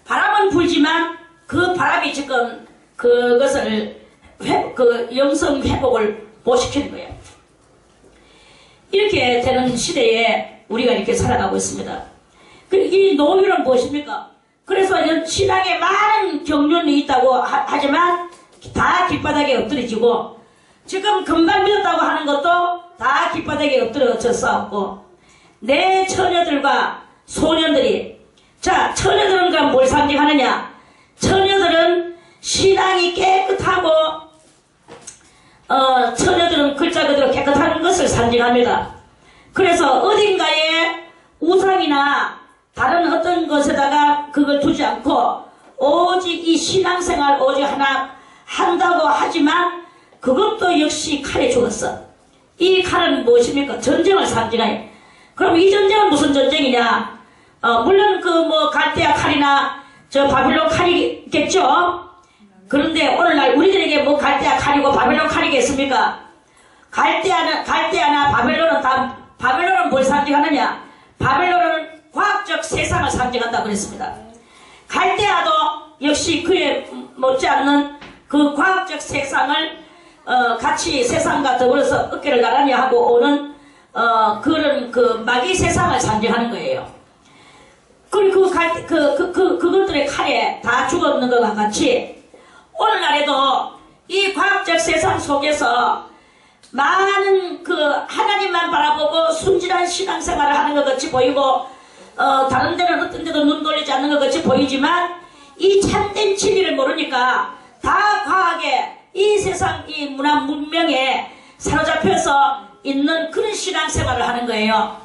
바람은 불지만 그 바람이 지금 그것을 영성 회복을 못 시키는 거예요. 이렇게 되는 시대에 우리가 이렇게 살아가고 있습니다. 이 노유는 무엇입니까? 그래서 신앙에 많은 경륜이 있다고 하지만 다 길바닥에 엎드려지고, 지금 금방 믿었다고 하는 것도 다 길바닥에 엎드려져 싸웠고, 내 처녀들과 소년들이, 자, 처녀들은 그럼 뭘 상징하느냐? 처녀들은 신앙이 깨끗하고, 처녀들은 글자 그대로 깨끗한 것을 상징합니다. 그래서 어딘가에 우상이나 다른 어떤 것에다가 그걸 두지 않고 오직 이 신앙생활 오직 하나 한다고 하지만 그것도 역시 칼에 죽었어. 이 칼은 무엇입니까? 전쟁을 상징해요. 그럼 이 전쟁은 무슨 전쟁이냐? 물론 그 뭐 갈대아 칼이나 저 바빌론 칼이겠죠? 그런데 오늘날 우리들에게 뭐 갈대아 칼이고 바빌론 칼이겠습니까? 갈대아나 바벨론은 뭘 상징하느냐? 바벨론은 과학적 세상을 상징한다고 그랬습니다. 갈대아도 역시 그에 못지않는 그 과학적 세상을 같이 세상과 더불어서 어깨를 나란히 하고 오는 그런 그 마귀 세상을 상징하는 거예요. 그리고 그것들의 칼에 다 죽었는 것과 같이 오늘날에도 이 과학적 세상 속에서 많은 그 하나님만 바라보고 순진한 신앙생활을 하는 것 같이 보이고 다른 데는 어떤 데도 눈 돌리지 않는 것 같이 보이지만 이 참된 진리를 모르니까 다 과학에 이 세상 이 문화 문명에 사로잡혀서 있는 그런 신앙생활을 하는 거예요.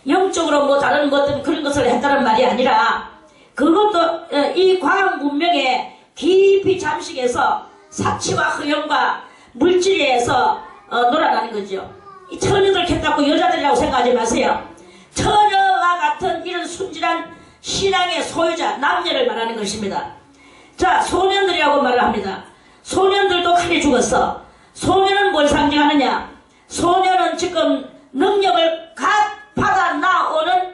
영적으로 뭐 다른 어떤 그런 것을 했다는 말이 아니라 그것도 이 과학 문명에 깊이 잠식해서 사치와 허영과 물질에서 놀아나는 거죠. 이 처녀들 겠다고 여자들이라고 생각하지 마세요. 처녀와 같은 이런 순진한 신앙의 소유자 남녀를 말하는 것입니다. 자, 소년들이라고 말을 합니다. 소년들도 칼에 죽었어. 소년은 뭘 상징하느냐? 소년은 지금 능력을 받아 나오는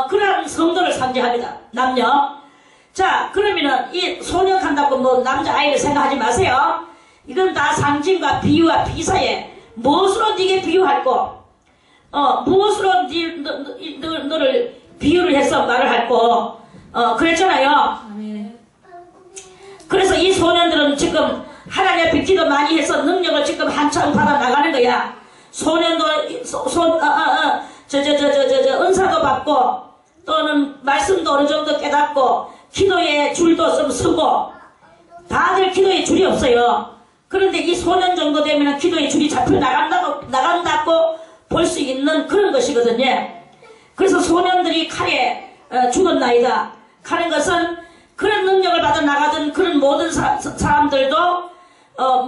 그런 성도를 상징합니다. 남녀. 자, 그러면은 이 소년 한다고 뭐 남자아이를 생각하지 마세요. 이건 다 상징과 비유와 비사에 무엇으로 네게 비유할꼬? 무엇으로 너를 비유를 해서 말을 할꼬? 그랬잖아요. 그래서 이 소년들은 지금 하나님 앞에 기도 많이 해서 능력을 지금 한참 받아 나가는 거야. 소년도 은사도 받고 또는 말씀도 어느 정도 깨닫고 기도의 줄도 좀 서고 다들 기도의 줄이 없어요. 그런데 이 소년 정도 되면 기도의 줄이 잡혀 나간다고 볼 수 있는 그런 것이거든요. 그래서 소년들이 칼에 죽었나이다 하는 것은 그런 능력을 받아 나가던 그런 모든 사람들도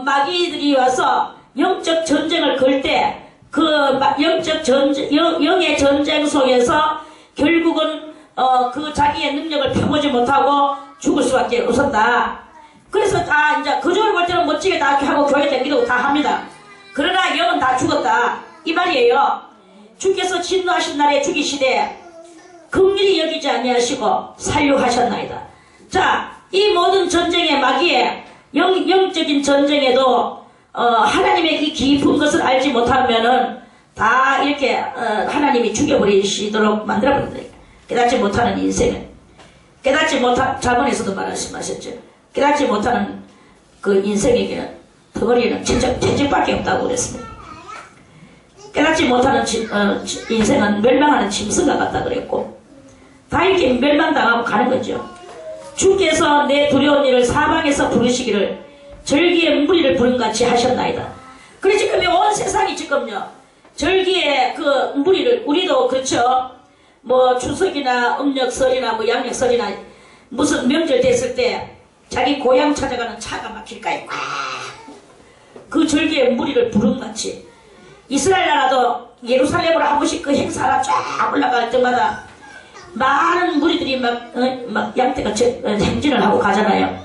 마귀들이 와서 영적 전쟁을 걸 때 그 영적 전쟁, 영의 전쟁 속에서 결국은 그 자기의 능력을 펴보지 못하고 죽을 수밖에 없었다. 그래서 다 이제 그쪽을 볼 때는 멋지게 다 하고 교회 다니고 다 합니다. 그러나 영은 다 죽었다 이 말이에요. 주께서 진노하신 날에 죽이시되 긍휼히 여기지 아니하시고 살육하셨나이다. 자, 이 모든 전쟁의 마귀의 영적인 전쟁에도 하나님의 이 깊은 것을 알지 못하면은 다 이렇게 하나님이 죽여버리시도록 만들어버린다. 깨닫지 못하는 인생은 깨닫지 못한 자문에서도 말씀하셨죠. 깨닫지 못하는 그 인생에게는 덩어리에는 채찍밖에 없다고 그랬습니다. 깨닫지 못하는 인생은 멸망하는 짐승과 같다 그랬고 다 이렇게 멸망당하고 가는 거죠. 주께서 내 두려운 일을 사방에서 부르시기를 절기의 무리를 부름같이 하셨나이다. 그래 지금 온 세상이 지금요 절기의 그 무리를 우리도 그렇죠. 뭐 추석이나 음력설이나 뭐 양력설이나 무슨 명절 됐을 때 자기 고향 찾아가는 차가 막힐까요? 그 절기의 무리를 부름같이 이스라엘 나라도 예루살렘으로 한 번씩 그 행사가 쫙 올라갈 때마다 많은 무리들이 막 양떼가 행진을 하고 가잖아요.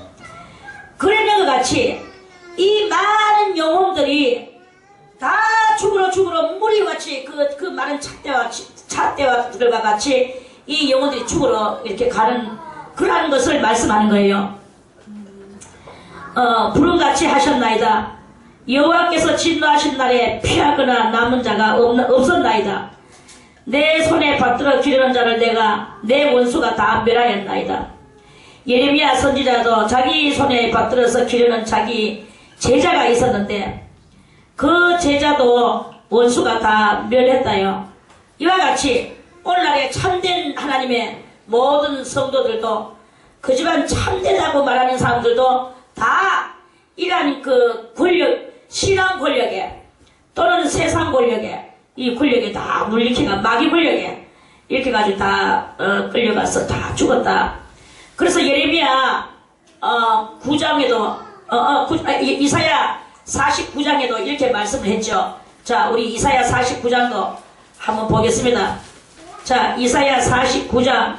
그런 것 같이 이 많은 영혼들이 다 죽으러 무리같이 그 많은 찻대와 같이 이 영혼들이 죽으러 이렇게 가는 그러한 것을 말씀하는 거예요. 부름같이 하셨나이다. 여호와께서 진노하신 날에 피하거나 남은 자가 없었나이다. 내 손에 받들어 기르는 자를 내가 내 원수가 다 멸하였나이다. 예레미야 선지자도 자기 손에 받들어서 기르는 자기 제자가 있었는데 그 제자도 원수가 다 멸했다요. 이와 같이 오늘날의 참된 하나님의 모든 성도들도 그 집안 참되다고 말하는 사람들도 다 이러한 그 권력, 신앙 권력에 또는 세상 권력에 이 권력에 다 물리키가 마귀 권력에 이렇게 가지고 다 끌려가서 다 죽었다. 그래서 예레미야 9장에도 이사야 49장에도 이렇게 말씀을 했죠. 자, 우리 이사야 49장도 한번 보겠습니다. 자, 이사야 49장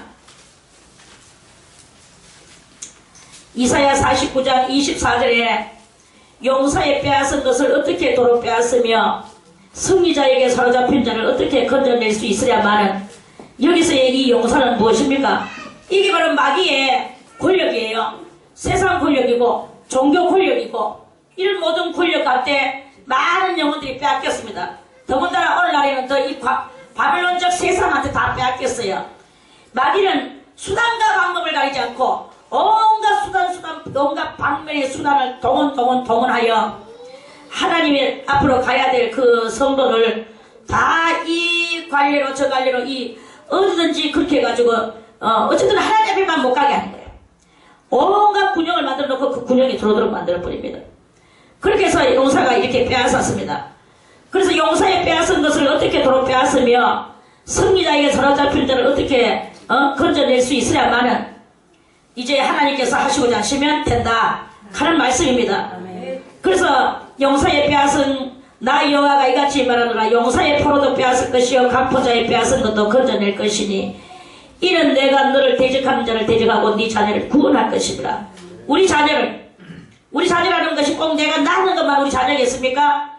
24절에 용사에 빼앗은 것을 어떻게 도로 빼앗으며 승리자에게 사로잡힌 자를 어떻게 건져낼 수 있으랴마는, 여기서의 이 용사는 무엇입니까? 이게 바로 마귀의 권력이에요. 세상 권력이고 종교 권력이고 이런 모든 권력 가운데 많은 영혼들이 빼앗겼습니다. 더군다나 오늘날에는 더 이 바벨론적 세상한테 다 빼앗겼어요. 마귀는 수단과 방법을 가리지 않고 온갖 온갖 방면의 수단을 동원하여 하나님의 앞으로 가야 될 그 성도를 다 이 관례로 저 관례로 이 어디든지 그렇게 해가지고 어쨌든 하나님 앞에만 못 가게 하는 거예요. 온갖 군형을 만들어 놓고 그 군형이 들어오도록 만들어 버립니다. 그렇게 해서 용사가 이렇게 빼앗았습니다. 그래서 용사에 빼앗은 것을 어떻게 도로 빼앗으며 승리자에게 사로잡힌 자를 어떻게 건져낼 수 있으랴마는 이제 하나님께서 하시고자 하시면 된다 하는 말씀입니다. 그래서 용사에 빼앗은 나 여호와가 이같이 말하노라. 용사의 포로도 빼앗을 것이요 강포자에 빼앗은 것도 건져낼 것이니 이는 내가 너를 대적하는 자를 대적하고 네 자녀를 구원할 것이라. 우리 자녀라는 것이 꼭 내가 낳는 것만 우리 자녀겠습니까?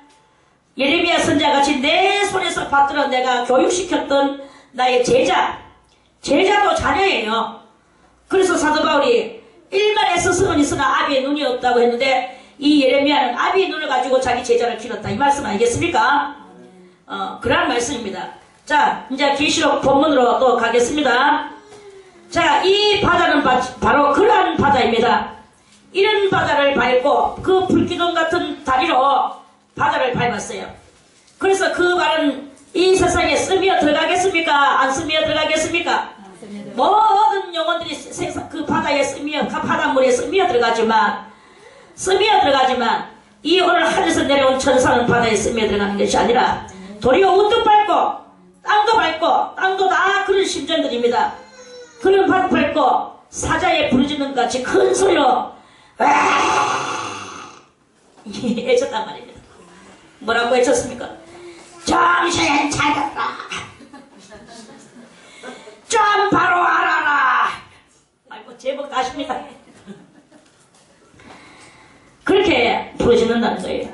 예레미야 선지자같이 내 손에서 받들어 내가 교육시켰던 나의 제자도 자녀예요. 그래서 사도 바울이 일만의 스승은 있으나 아비의 눈이 없다고 했는데 이 예레미야는 아비의 눈을 가지고 자기 제자를 길렀다, 이 말씀 아니겠습니까? 그러한 말씀입니다. 자, 이제 계시록 본문으로 또 가겠습니다. 자, 이 바다는 바로 그러한 바다입니다. 이런 바다를 밟고 그 불기둥 같은 다리로 바다를 밟았어요. 그래서 그 발은 이 세상에 스며 들어가겠습니까? 안 스며 들어가겠습니까? 모든 영혼들이 그 바다에 스며, 바닷물에 스며 들어가지만 이 오늘 하늘에서 내려온 천사는 바다에 스며 들어가는 것이 아니라 도리어 우뚝 밟고 땅도 다 그런 심정들입니다. 그런 바다 밟고 사자에 부르짖는 것 같이 큰 소리로 애쳤단 말입니다. 뭐라고 외쳤습니까? 정신 차려라. 좀 바로 알아라. 아이고, 제목 다십니다. 그렇게 부르짖는다는 거예요.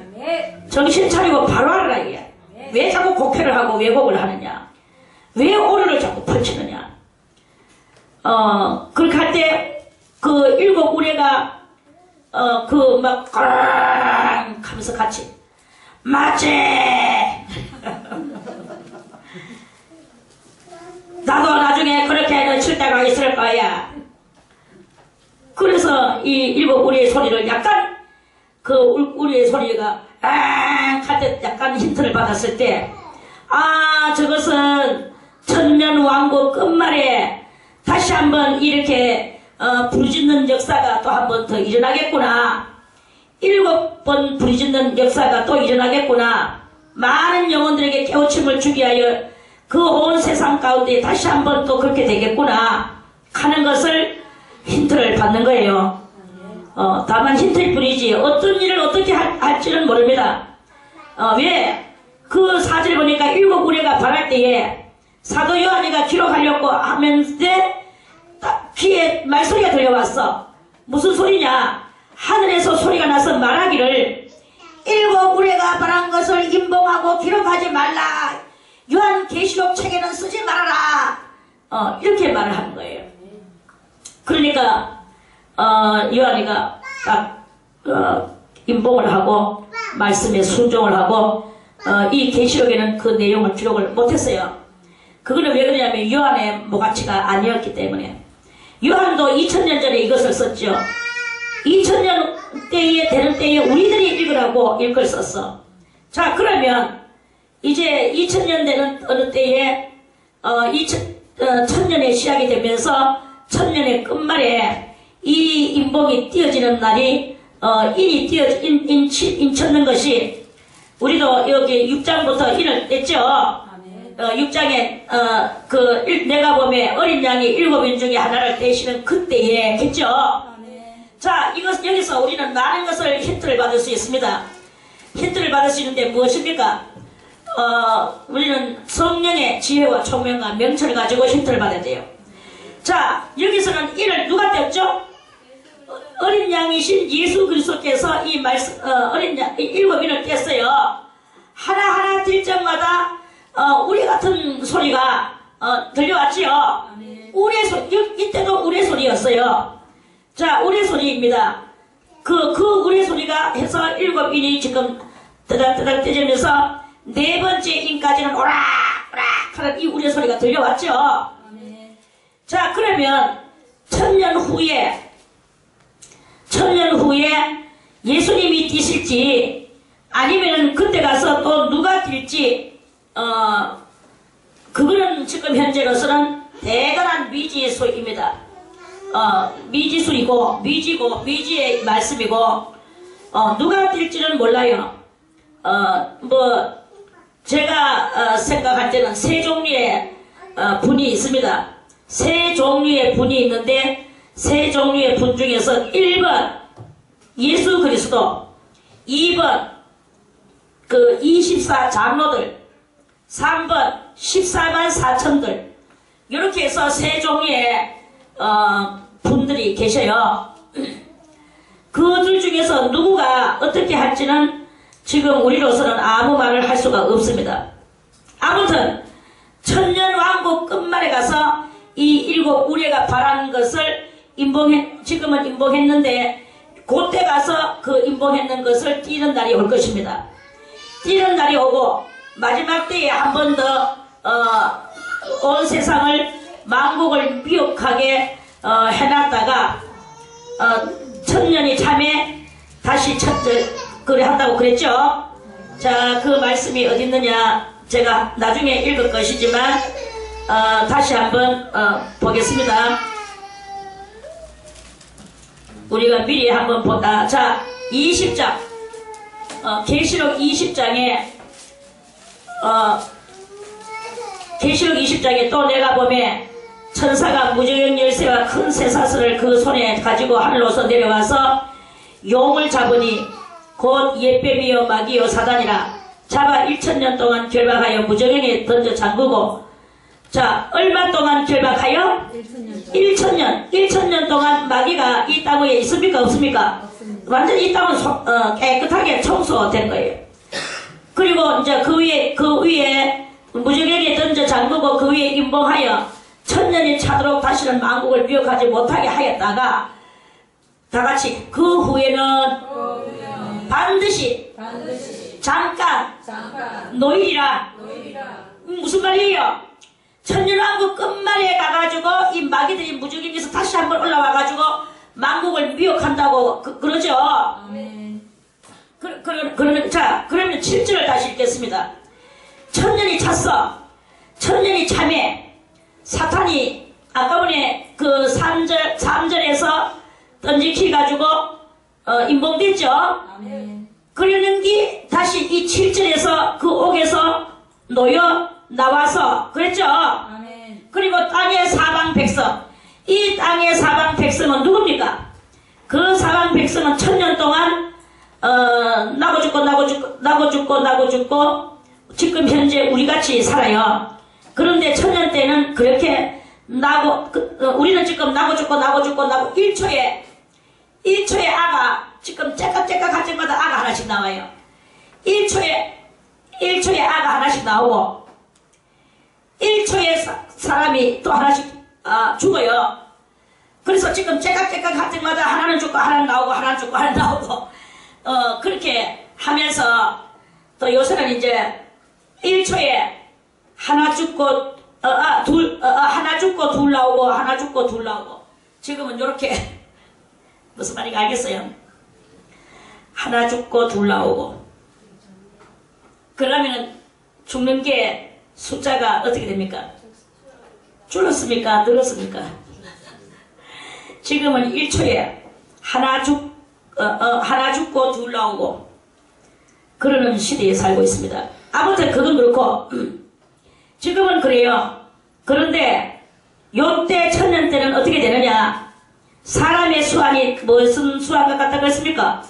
정신 차리고 바로 알아라 이게. 왜 자꾸 곡해를 하고 왜곡을 하느냐? 왜 오류를 자꾸 펼치느냐? 그렇게 할 때 그 일곱 우레가 그 막 하면서 같이 맞지? 나도 나중에 그렇게 칠 때가 있을 거야. 그래서 이 일곱 우리의 소리를 약간 그 우리의 소리가 할 때 약간 힌트를 받았을 때, 저것은 천년왕국 끝말에 다시 한번 이렇게 부르짖는 역사가 또 한 번 더 일어나겠구나. 7번 부르짖는 역사가 또 일어나겠구나. 많은 영혼들에게 깨우침을 주기 위하여 그 온 세상 가운데 다시 한번 또 그렇게 되겠구나 하는 것을 힌트를 받는 거예요. 다만 힌트일 뿐이지 어떤 일을 어떻게 할지는 모릅니다. 왜? 그 사절에 보니까 7 우레가 발할 때에 사도 요한이가 기록하려고 하면서 귀에 말소리가 들려왔어. 무슨 소리냐? 하늘에서 소리가 나서 말하기를 7 우레가 발한 것을 임봉하고 기록하지 말라. 요한 계시록 책에는 쓰지 말아라. 이렇게 말을 하는 거예요. 그러니까 요한이가 딱 임봉을 하고 말씀에 순종을 하고 이 계시록에는 그 내용을 기록을 못했어요. 그거는 왜 그러냐면 요한의 모가치가 아니었기 때문에. 요한도 2000년 전에 이것을 썼죠. 2000년 때에 되는 때에 우리들이 읽으라고 이걸 썼어. 자, 그러면 이제 2000년 되는 어느 때에 1000년의 시작이 되면서 1000년의 끝말에 이 인봉이 띄어지는 날이 인이 쳤는 것이 우리도 여기 6장부터 인을 뗐죠. 6장에 내가 보면 어린 양이 7인 중에 하나를 떼시는 그때에 했죠. 자, 여기서 우리는 많은 것을 힌트를 받을 수 있습니다. 힌트를 받을 수 있는데 무엇입니까? 우리는 성령의 지혜와 총명과 명철을 가지고 힌트를 받아야 돼요. 자, 여기서는 이를 누가 떼었죠? 어린 양이신 예수 그리스도께서 이 말씀, 어린 양, 7인을 뗐어요. 하나하나 들 적마다, 우리 같은 소리가, 들려왔지요. 이때도 우레소리였어요. 자, 우레소리입니다. 그 우레소리가 해서 7인이 지금 뜨닥뜨닥 떼지면서 네 번째 인까지는 오락 하는 이 우레소리가 들려왔죠. 자, 그러면 천년 후에 예수님이 뛰실지 아니면은 그때 가서 또 누가 뛸지 그거는 지금 현재로서는 대단한 미지의 소입니다. 미지수이고 미지의 말씀이고 누가 뛸지는 몰라요. 제가 생각할 때는 세 종류의 분이 있습니다. 세 종류의 분이 있는데 세 종류의 분 중에서 1번 예수 그리스도, 2번 24 장로들, 3번 14만 4천들, 이렇게 해서 세 종류의 분들이 계셔요. 그들 중에서 누구가 어떻게 할지는 지금 우리로서는 아무 말을 할 수가 없습니다. 아무튼 천년왕국 끝말에 가서 이 7 우레가 바라는 것을 지금은 인봉했는데 그때 가서 그 인봉했는 것을 띄는 날이 올 것입니다. 띄는 날이 오고 마지막 때에 한 번 더 온 세상을 만국을 미혹하게 해놨다가 천년이 참에 다시 그래 한다고 그랬죠. 자, 그 말씀이 어디 있느냐 제가 나중에 읽을 것이지만 다시 한번 보겠습니다. 우리가 미리 한번 보다. 자, 20장 계시록 20장에 계시록 20장에 또 내가 보면 천사가 무저형 열쇠와 큰 쇠사슬을 그 손에 가지고 하늘로서 내려와서 용을 잡으니 곧 옛뱀이요 마귀요 사단이라 잡아 1000년 동안 결박하여 무저형에 던져 잠그고, 자, 얼마 동안 결박하여? 1000년 동안 마귀가 이 땅 위에 있습니까 없습니까? 없습니다. 완전히 이 땅은 깨끗하게 청소된 거예요. 그리고 이제 그 위에 무저형에 던져 잠그고 그 위에 임봉하여 1000년이 차도록 다시는 만국을 미혹하지 못하게 하였다가 다같이 그 후에는 반드시 잠깐 노일이라. 무슨 말이에요? 천년왕국 끝말에 가가지고 이 마귀들이 무저형에서 다시 한번 올라와가지고 만국을 미혹한다고 그러죠. 자, 그러면 7절을 다시 읽겠습니다. 천년이 찼어. 천년이 참에 사탄이 아까 전에 그 3절에서 던지키 가지고 인봉됐죠. 그러는데 다시 이 7절에서 그 옥에서 놓여 나와서 그랬죠. 그리고 땅의 사방 백성, 이 땅의 사방 백성은 누굽니까? 그 사방 백성은 1000년 동안 나고 죽고 지금 현재 우리같이 살아요. 그런데 1000년 때는 그렇게 우리는 지금 나고 죽고 1초에 아가 지금 째깍째깍 할 때마다 아가 하나씩 나와요. 1초에 아가 하나씩 나오고 1초에 사람이 또 하나씩 죽어요. 그래서 지금 째깍째깍 할 때마다 하나는 죽고 하나는 나오고 하나는 죽고 하나는 나오고 그렇게 하면서 또 요새는 이제 1초에 하나 죽고 하나 죽고 둘 나오고 하나 죽고 둘 나오고 지금은 요렇게 무슨 말인가 알겠어요? 하나 죽고 둘 나오고. 그러면은 죽는 게 숫자가 어떻게 됩니까? 줄었습니까? 늘었습니까? 지금은 1초에 하나 죽고 둘 나오고 그러는 시대에 살고 있습니다. 아무튼 그건 그렇고 지금은 그래요. 그런데 요때 천년 때는 어떻게 되느냐? 사람의 수완이 무슨 수완과 같다 그랬습니까?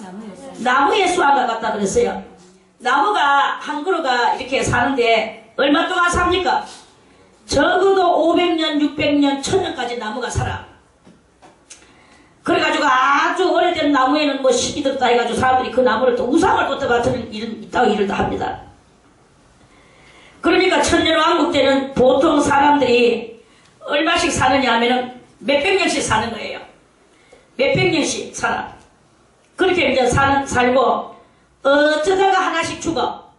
나무의 수완과 같다 그랬어요. 나무가 한 그루가 이렇게 사는데 얼마 동안 삽니까? 적어도 500년, 600년, 1000년까지 나무가 살아. 그래가지고 아주 오래된 나무에는 뭐 시기 들었다 해가지고 사람들이 그 나무를 또 우상을 꽂아 바치는 일을 다 합니다. 그러니까 천년왕국 때는 보통 사람들이 얼마씩 사느냐 하면은 몇백 년씩 사는 거예요. 몇백 년씩 살아. 그렇게 이제 살고 어쩌다가 하나씩 죽어.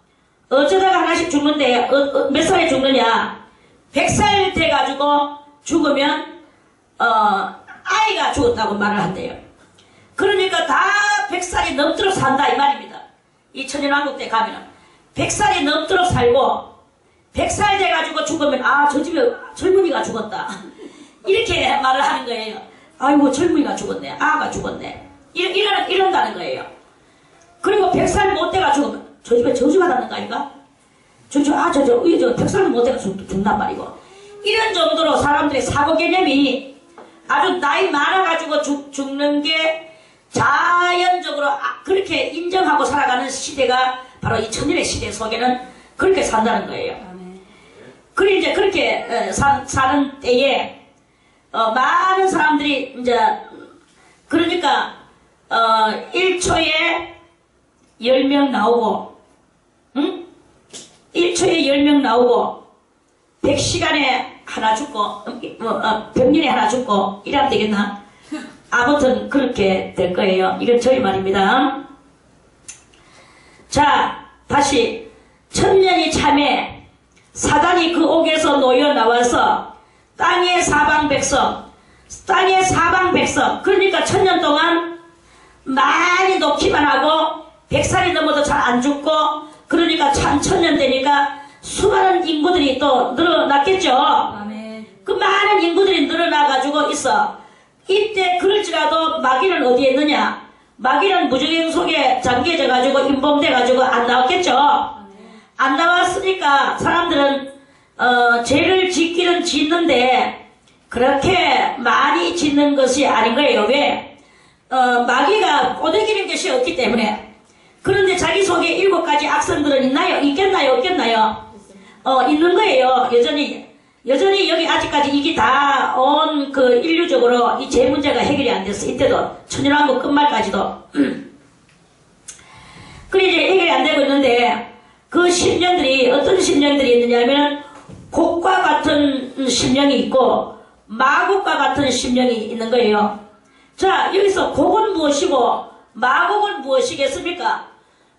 어쩌다가 하나씩 죽는데 몇 살에 죽느냐? 100살 돼가지고 죽으면 아이가 죽었다고 말을 한대요. 그러니까 다 100살이 넘도록 산다 이 말입니다. 이 천년왕국 때 가면은 100살이 넘도록 살고 100살 돼가지고 죽으면 아 저 집에 젊은이가 죽었다 이렇게 말을 하는 거예요. 아이고 젊은이가 죽었네, 아가 죽었네, 이런다는 거예요. 그리고 100살 못 돼가지고 저 집에 저주가 났는 거 아닌가? 저 100살도 못 돼가 죽단 말이고. 이런 정도로 사람들의 사고 개념이 아주 나이 많아가지고 죽는 게 자연적으로 그렇게 인정하고 살아가는 시대가 바로 이 천년의 시대 속에는 그렇게 산다는 거예요. 그래 이제 그렇게 사는 때에 많은 사람들이 이제 그러니까 1초에 10명 나오고, 응? 1초에 10명 나오고 100시간에 하나 죽고 100년에 하나 죽고 이러면 되겠나? 아무튼 그렇게 될 거예요. 이건 저희 말입니다. 자, 다시 천년이 참에 사단이 그 옥에서 놓여 나와서 땅의 사방백성 그러니까 천년 동안 많이 놓기만 하고 100살이 넘어도 잘 안 죽고 그러니까 참 천년 되니까 수많은 인구들이 또 늘어났겠죠. 아멘. 그 많은 인구들이 늘어나가지고 있어. 이때 그럴지라도 마귀는 어디에 있느냐? 마귀는 무적행 속에 잠겨져가지고 임범돼가지고 안 나왔겠죠. 아멘. 안 나왔으니까 사람들은 죄를 짓기는 짓는데 그렇게 많이 짓는 것이 아닌 거예요. 왜? 마귀가 꼬드기는 것이 없기 때문에. 그런데 자기 속에 7가지 악성들은 있나요? 있겠나요? 없겠나요? 있는 거예요. 여전히 여기 아직까지 이게 다 온 그 인류적으로 이 죄 문제가 해결이 안 됐어. 이때도 천년왕국 끝말까지도. 그래 이제 해결이 안 되고 있는데 그 심령들이 어떤 심령들이 있느냐면 곡과 같은 심령이 있고 마곡과 같은 심령이 있는 거예요. 자, 여기서 곡은 무엇이고 마곡은 무엇이겠습니까?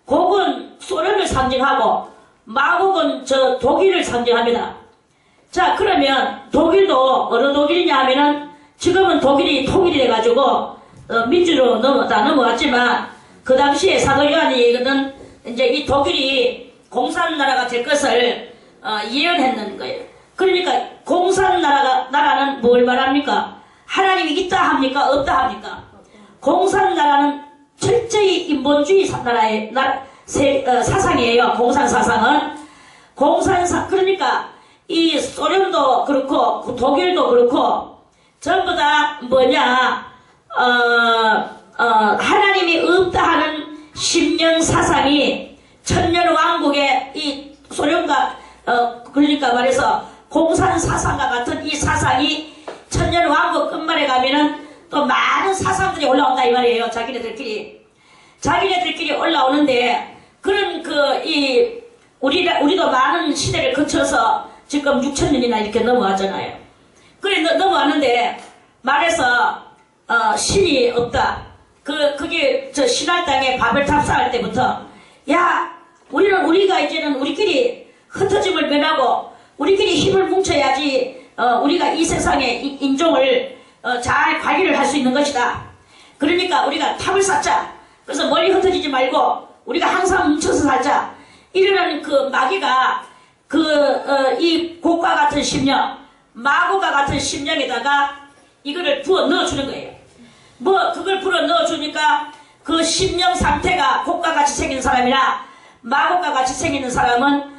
곡은 소련을 상징하고 마곡은 저 독일을 상징합니다. 자, 그러면 독일도 어느 독일이냐 하면은 지금은 독일이 통일이 돼가지고 민주로 넘어왔지만 그 당시에 사도 요한이거든 이제 이 독일이 공산나라가 될 것을 예언했는 거예요. 그러니까 공산나라는 뭘 말합니까? 하나님이 있다 합니까? 없다 합니까? 공산나라는 철저히 인본주의 나라의 사상이에요. 공산사상은. 그러니까 이 소련도 그렇고 독일도 그렇고 전부 다 뭐냐 하나님이 없다 하는 심령 사상이 천년왕국의 이 소련과 그러니까 말해서 공산사상과 같은 이 사상이 천년왕국 끝말에 가면은 또 많은 사상들이 올라온다 이 말이에요. 자기네들끼리 올라오는데 그런 우리도 많은 시대를 거쳐서 지금 6000년이나 이렇게 넘어왔잖아요. 그래 넘어왔는데 말해서 신이 없다. 그게 저 신할 땅에 바벨탑 쌓을 때부터 야 우리가 이제는 우리끼리 흩어짐을 면하고 우리끼리 힘을 뭉쳐야지 우리가 이 세상의 인종을 잘 관리를 할 수 있는 것이다. 그러니까 우리가 탑을 쌓자. 그래서 멀리 흩어지지 말고 우리가 항상 뭉쳐서 살자. 이러는 그 마귀가 이 곡과 같은 심령, 마구가 같은 심령에다가 이거를 부어 넣어주는 거예요. 뭐 그걸 불어 넣어주니까 그 심령 상태가 곡과 같이 생긴 사람이나 마곡과 같이 생기는 사람은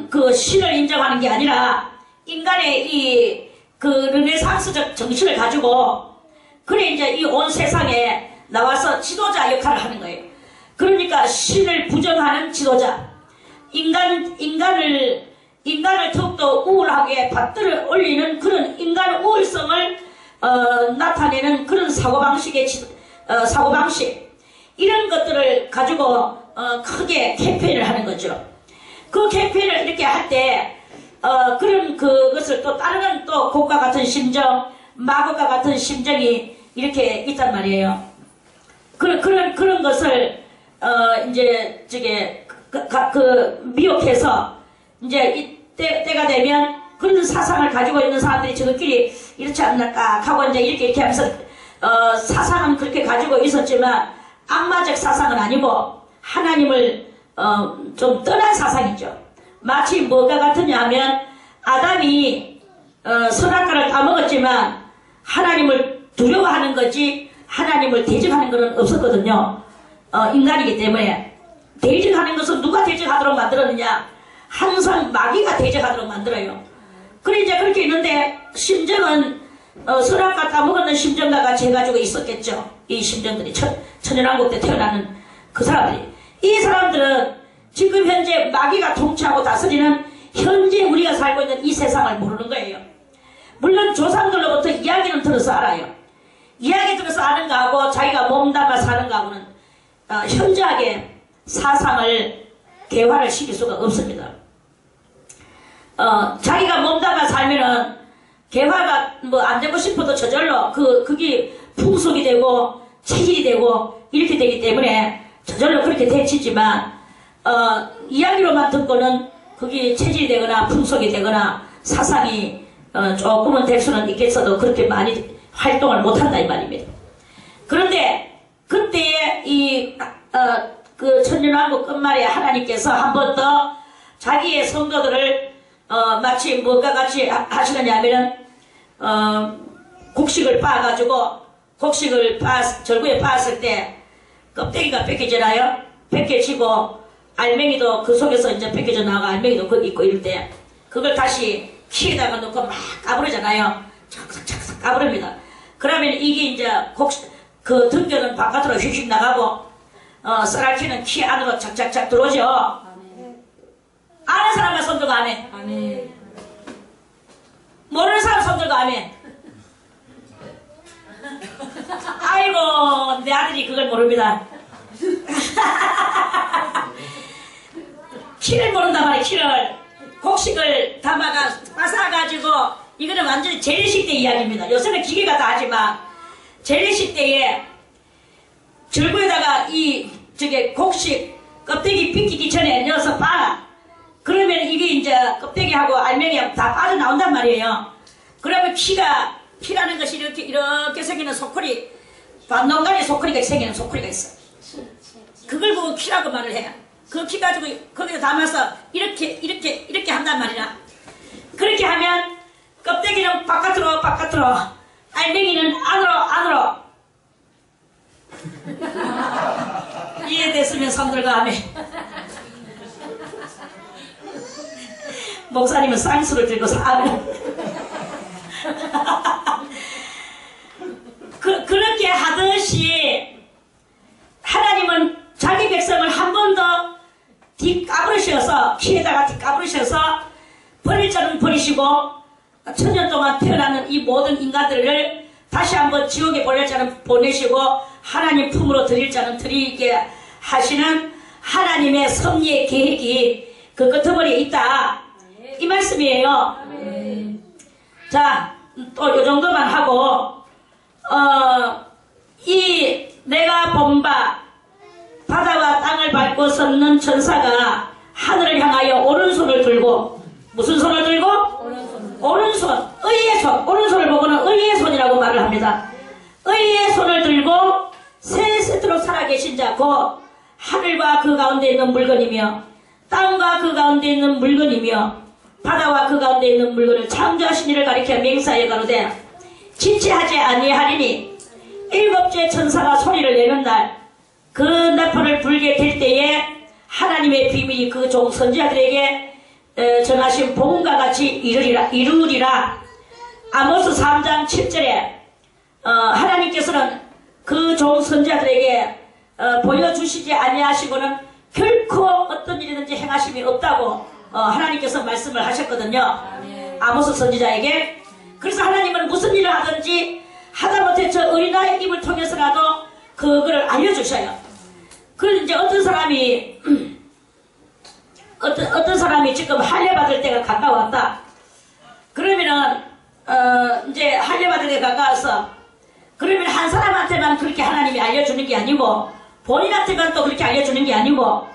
그 신을 인정하는 게 아니라 인간의 그 르네상스적 정신을 가지고 그래 이제 이 온 세상에 나와서 지도자 역할을 하는 거예요. 그러니까 신을 부정하는 지도자, 인간을 더욱더 우울하게 받들어 올리는 그런 인간 우울성을 나타내는 그런 사고방식 이런 것들을 가지고 크게 캠페인을 하는 거죠. 그 캠페인을 이렇게 할 때 그런 그것을 또 따르는 또 곡과 같은 심정, 마곡과 같은 심정이 이렇게 있단 말이에요. 그런 것을 이제 저게 미혹해서 이제 때가 되면 그런 사상을 가지고 있는 사람들이 저들끼리 이렇지 않을까 하고 이제 이렇게 하면서 사상은 그렇게 가지고 있었지만 악마적 사상은 아니고 하나님을 좀 떠난 사상이죠. 마치 뭐가 같으냐 하면 아담이 선악과를 따먹었지만 하나님을 두려워하는 거지 하나님을 대적하는 것은 없었거든요. 인간이기 때문에 대적하는 것은 누가 대적하도록 만들었느냐? 항상 마귀가 대적하도록 만들어요. 그래 이제 그렇게 있는데 심정은 선악과 따먹었는 심정과 같이 해가지고 있었겠죠. 이 심정들이 천연왕국 때 태어나는 그 사람들이. 이 사람들은 지금 현재 마귀가 통치하고 다스리는 현재 우리가 살고 있는 이 세상을 모르는 거예요. 물론 조상들로부터 이야기는 들어서 알아요. 이야기 들어서 아는 거하고 자기가 몸담아 사는 거하고는 현저하게 사상을 개화를 시킬 수가 없습니다. 자기가 몸담아 살면은 개화가 뭐 안 되고 싶어도 저절로 그게 풍속이 되고 체질이 되고 이렇게 되기 때문에 저절로 그렇게 되치지만 이야기로만 듣고는 그게 체질이 되거나 풍속이 되거나 사상이 조금은 될 수는 있겠어도 그렇게 많이 활동을 못한다 이 말입니다. 그런데 그때 그 천년왕국 끝말에 하나님께서 한 번 더 자기의 성도들을 마치 뭐가 같이 하시느냐 하면은 곡식을 빻아가지고 곡식을 절구에 빻았을 때 껍데기가 벗겨지나요? 벗겨지고 알맹이도 그 속에서 이제 벗겨져 나가 알맹이도 거기 있고 이럴 때 그걸 다시 키에다가 넣고 막 까부르잖아요. 착착착착 까부릅니다. 그러면 이게 이제 그 등겨는 바깥으로 휙휙 나가고 쌀알키는 키 안으로 착착착 들어오죠. 아는 사람만 손들고 아멘. 아멘. 모르는 사람 손들고 아멘. 아이고 내 아들이 그걸 모릅니다. 키를 모른단 말이에요. 키를 곡식을 빻아가지고 이거는 완전히 재래식 때 이야기입니다. 요새는 기계가 다 하지만 재래식 때에 절구에다가 저게 곡식 껍데기 벗기기 전에 넣어서 빻아. 그러면 이게 이제 껍데기하고 알맹이하고 다 빠져나온단 말이에요. 그러면 키라는 것이 이렇게 생기는 소쿠리, 반농간에 소쿠리가 생기는 소쿠리가 있어. 그걸 보고 키라고 말을 해요. 그 키 가지고 거기다 담아서 이렇게 한단 말이야. 그렇게 하면 껍데기는 바깥으로 알맹이는 안으로 이해됐으면 손들고 하면 목사님은 쌍수를 들고 사면 그렇게 하듯이 하나님은 자기 백성을 한 번 더 뒷까부르셔서 키에다가 뒷까부르셔서 버릴 자는 버리시고 천년 동안 태어나는 이 모든 인간들을 다시 한번 지옥에 보낼 자는 보내시고 하나님 품으로 드릴 자는 드리게 하시는 하나님의 섭리의 계획이 그 끄트머리에 있다 이 말씀이에요. 자, 또 요 정도만 하고 이 내가 본 바 바다와 땅을 밟고 섰는 천사가 하늘을 향하여 오른손을 들고 무슨 손을 들고? 오른손, 의의 손, 오른손을 보고는 의의 손이라고 말을 합니다. 의의 손을 들고 세세토록 살아계신 자, 곧 하늘과 그 가운데 있는 물건이며 땅과 그 가운데 있는 물건이며 바다와 그 가운데 있는 물건을 창조하신 이를 가리켜 맹세하여 가로되 지체하지 아니하리니 일곱째 천사가 소리를 내는 날 그 나팔을 불게 될 때에 하나님의 비밀이 그 종 선지자들에게 전하신 복음과 같이 이루리라. 아모스 3장 7절에 하나님께서는 그 종 선지자들에게 보여주시지 아니하시고는 결코 어떤 일이든지 행하심이 없다고 하나님께서 말씀을 하셨거든요. 아모스 선지자에게. 그래서 하나님은 무슨 일을 하든지 하다못해 저 어린아이 입을 통해서라도 그거를 알려주셔요. 그래서 이제 어떤 사람이 어떤 사람이 지금 할례 받을 때가 가까웠다. 그러면은 이제 할례 받을 때가 가까워서 그러면 한 사람한테만 그렇게 하나님이 알려주는 게 아니고 본인한테만 또 그렇게 알려주는 게 아니고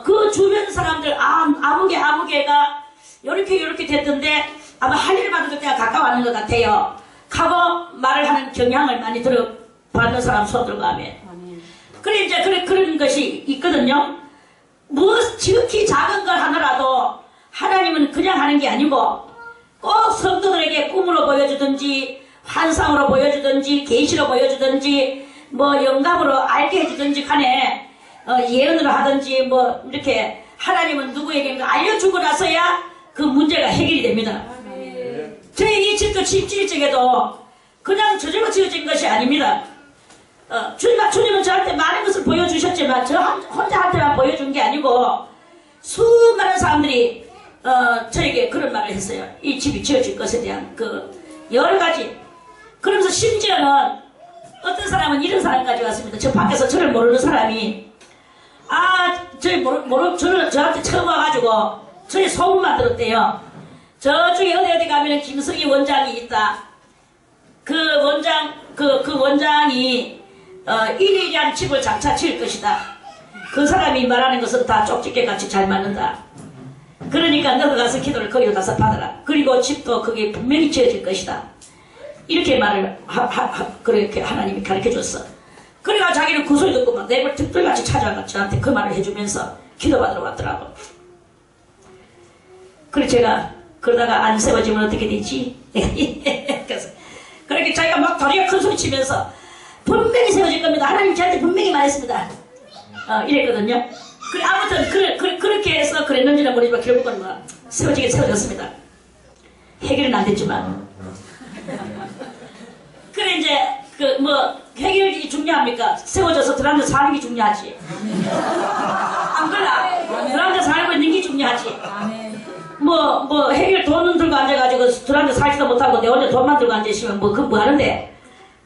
그 주변 사람들 아무개가 요렇게 됐던데 아마 할례를 받을 때가 가까워하는 것 같아요. 하고 말을 하는 경향을 많이 들어봤는 사람 손 들고 하면. 그래 이제 그런 것이 있거든요. 지극히 작은 걸 하나라도 하나님은 그냥 하는 게 아니고 꼭 성도들에게 꿈으로 보여주든지 환상으로 보여주든지 계시로 보여주든지 뭐 영감으로 알게 해주든지 간에 예언으로 하든지 뭐 이렇게 하나님은 누구에게 알려주고 나서야 그 문제가 해결이 됩니다. 저희 이 집도 집지적에도 그냥 저절로 지어진 것이 아닙니다. 주님은 저한테 많은 것을 보여주셨지만 저 혼자한테만 보여준 게 아니고 수많은 사람들이 저에게 그런 말을 했어요. 이 집이 지어질 것에 대한 여러 가지. 그러면서 심지어는 어떤 사람은 이런 사람까지 왔습니다. 저 밖에서 저를 모르는 사람이 저한테 처음 와가지고 저의 소문만 들었대요. 저쪽에 어디 가면은 김석희 원장이 있다. 그 원장이 일일이한 집을 장차 지을 것이다. 그 사람이 말하는 것은 다 쪽집게같이 잘 맞는다. 그러니까 너가 가서 기도를 거기로 가서 받아라. 그리고 집도 그게 분명히 지어질 것이다. 이렇게 말을 그렇게 하나님이 가르쳐줬어. 그래가 자기는 그 소리 듣고 막 내걸 특별같이 찾아가 저한테 그 말을 해주면서 기도받으러 왔더라고. 그래 제가 그러다가 안 세워지면 어떻게 되지? 그래서 그렇게 자기가 막 다리가 큰 소리 치면서 분명히 세워질 겁니다. 하나님 저한테 분명히 말했습니다. 이랬거든요. 그래 아무튼 그렇게 해서 그랬는지는 모르지만 결국은 뭐 세워졌습니다. 해결은 안 됐지만. 그래 이제 해결이 중요합니까? 세워져서 들한테 사는 게 중요하지. 안 그러나? 들한테 살고 있는 게 중요하지. 해결 돈은 들고 앉아가지고 들한테 살지도 못하고 내 혼자 돈만 들고 앉으시면 그건 뭐 하는데?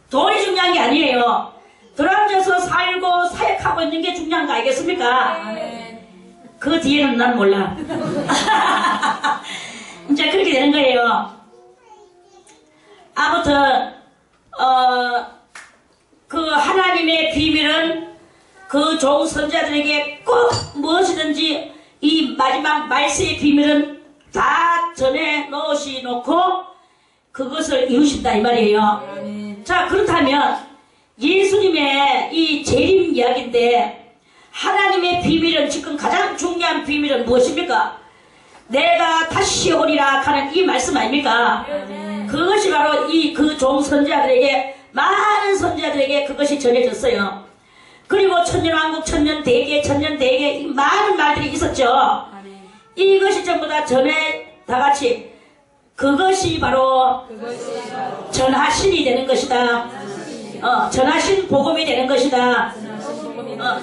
돈이 중요한 게 아니에요. 들어앉아서 살고 사역하고 있는 게 중요한 거 알겠습니까? 그 뒤에는 난 몰라. 이제 그렇게 되는 거예요. 아무튼 그 하나님의 비밀은 그 종 선자들에게 꼭 무엇이든지 이 마지막 말세의 비밀은 다 전해 놓고 그것을 이루신다 이 말이에요. 자 그렇다면 예수님의 이 재림 이야기인데 하나님의 비밀은 지금 가장 중요한 비밀은 무엇입니까? 내가 다시 오리라 하는 이 말씀 아닙니까? 그것이 바로 이 그 종 선지자들에게 많은 선지자들에게 그것이 전해졌어요. 그리고 천년왕국 천년대계 이 많은 말들이 있었죠. 이것이 전부 다 전에 다같이 그것이 바로 전하신이 되는 것이다. 전하신 복음이 되는 것이다.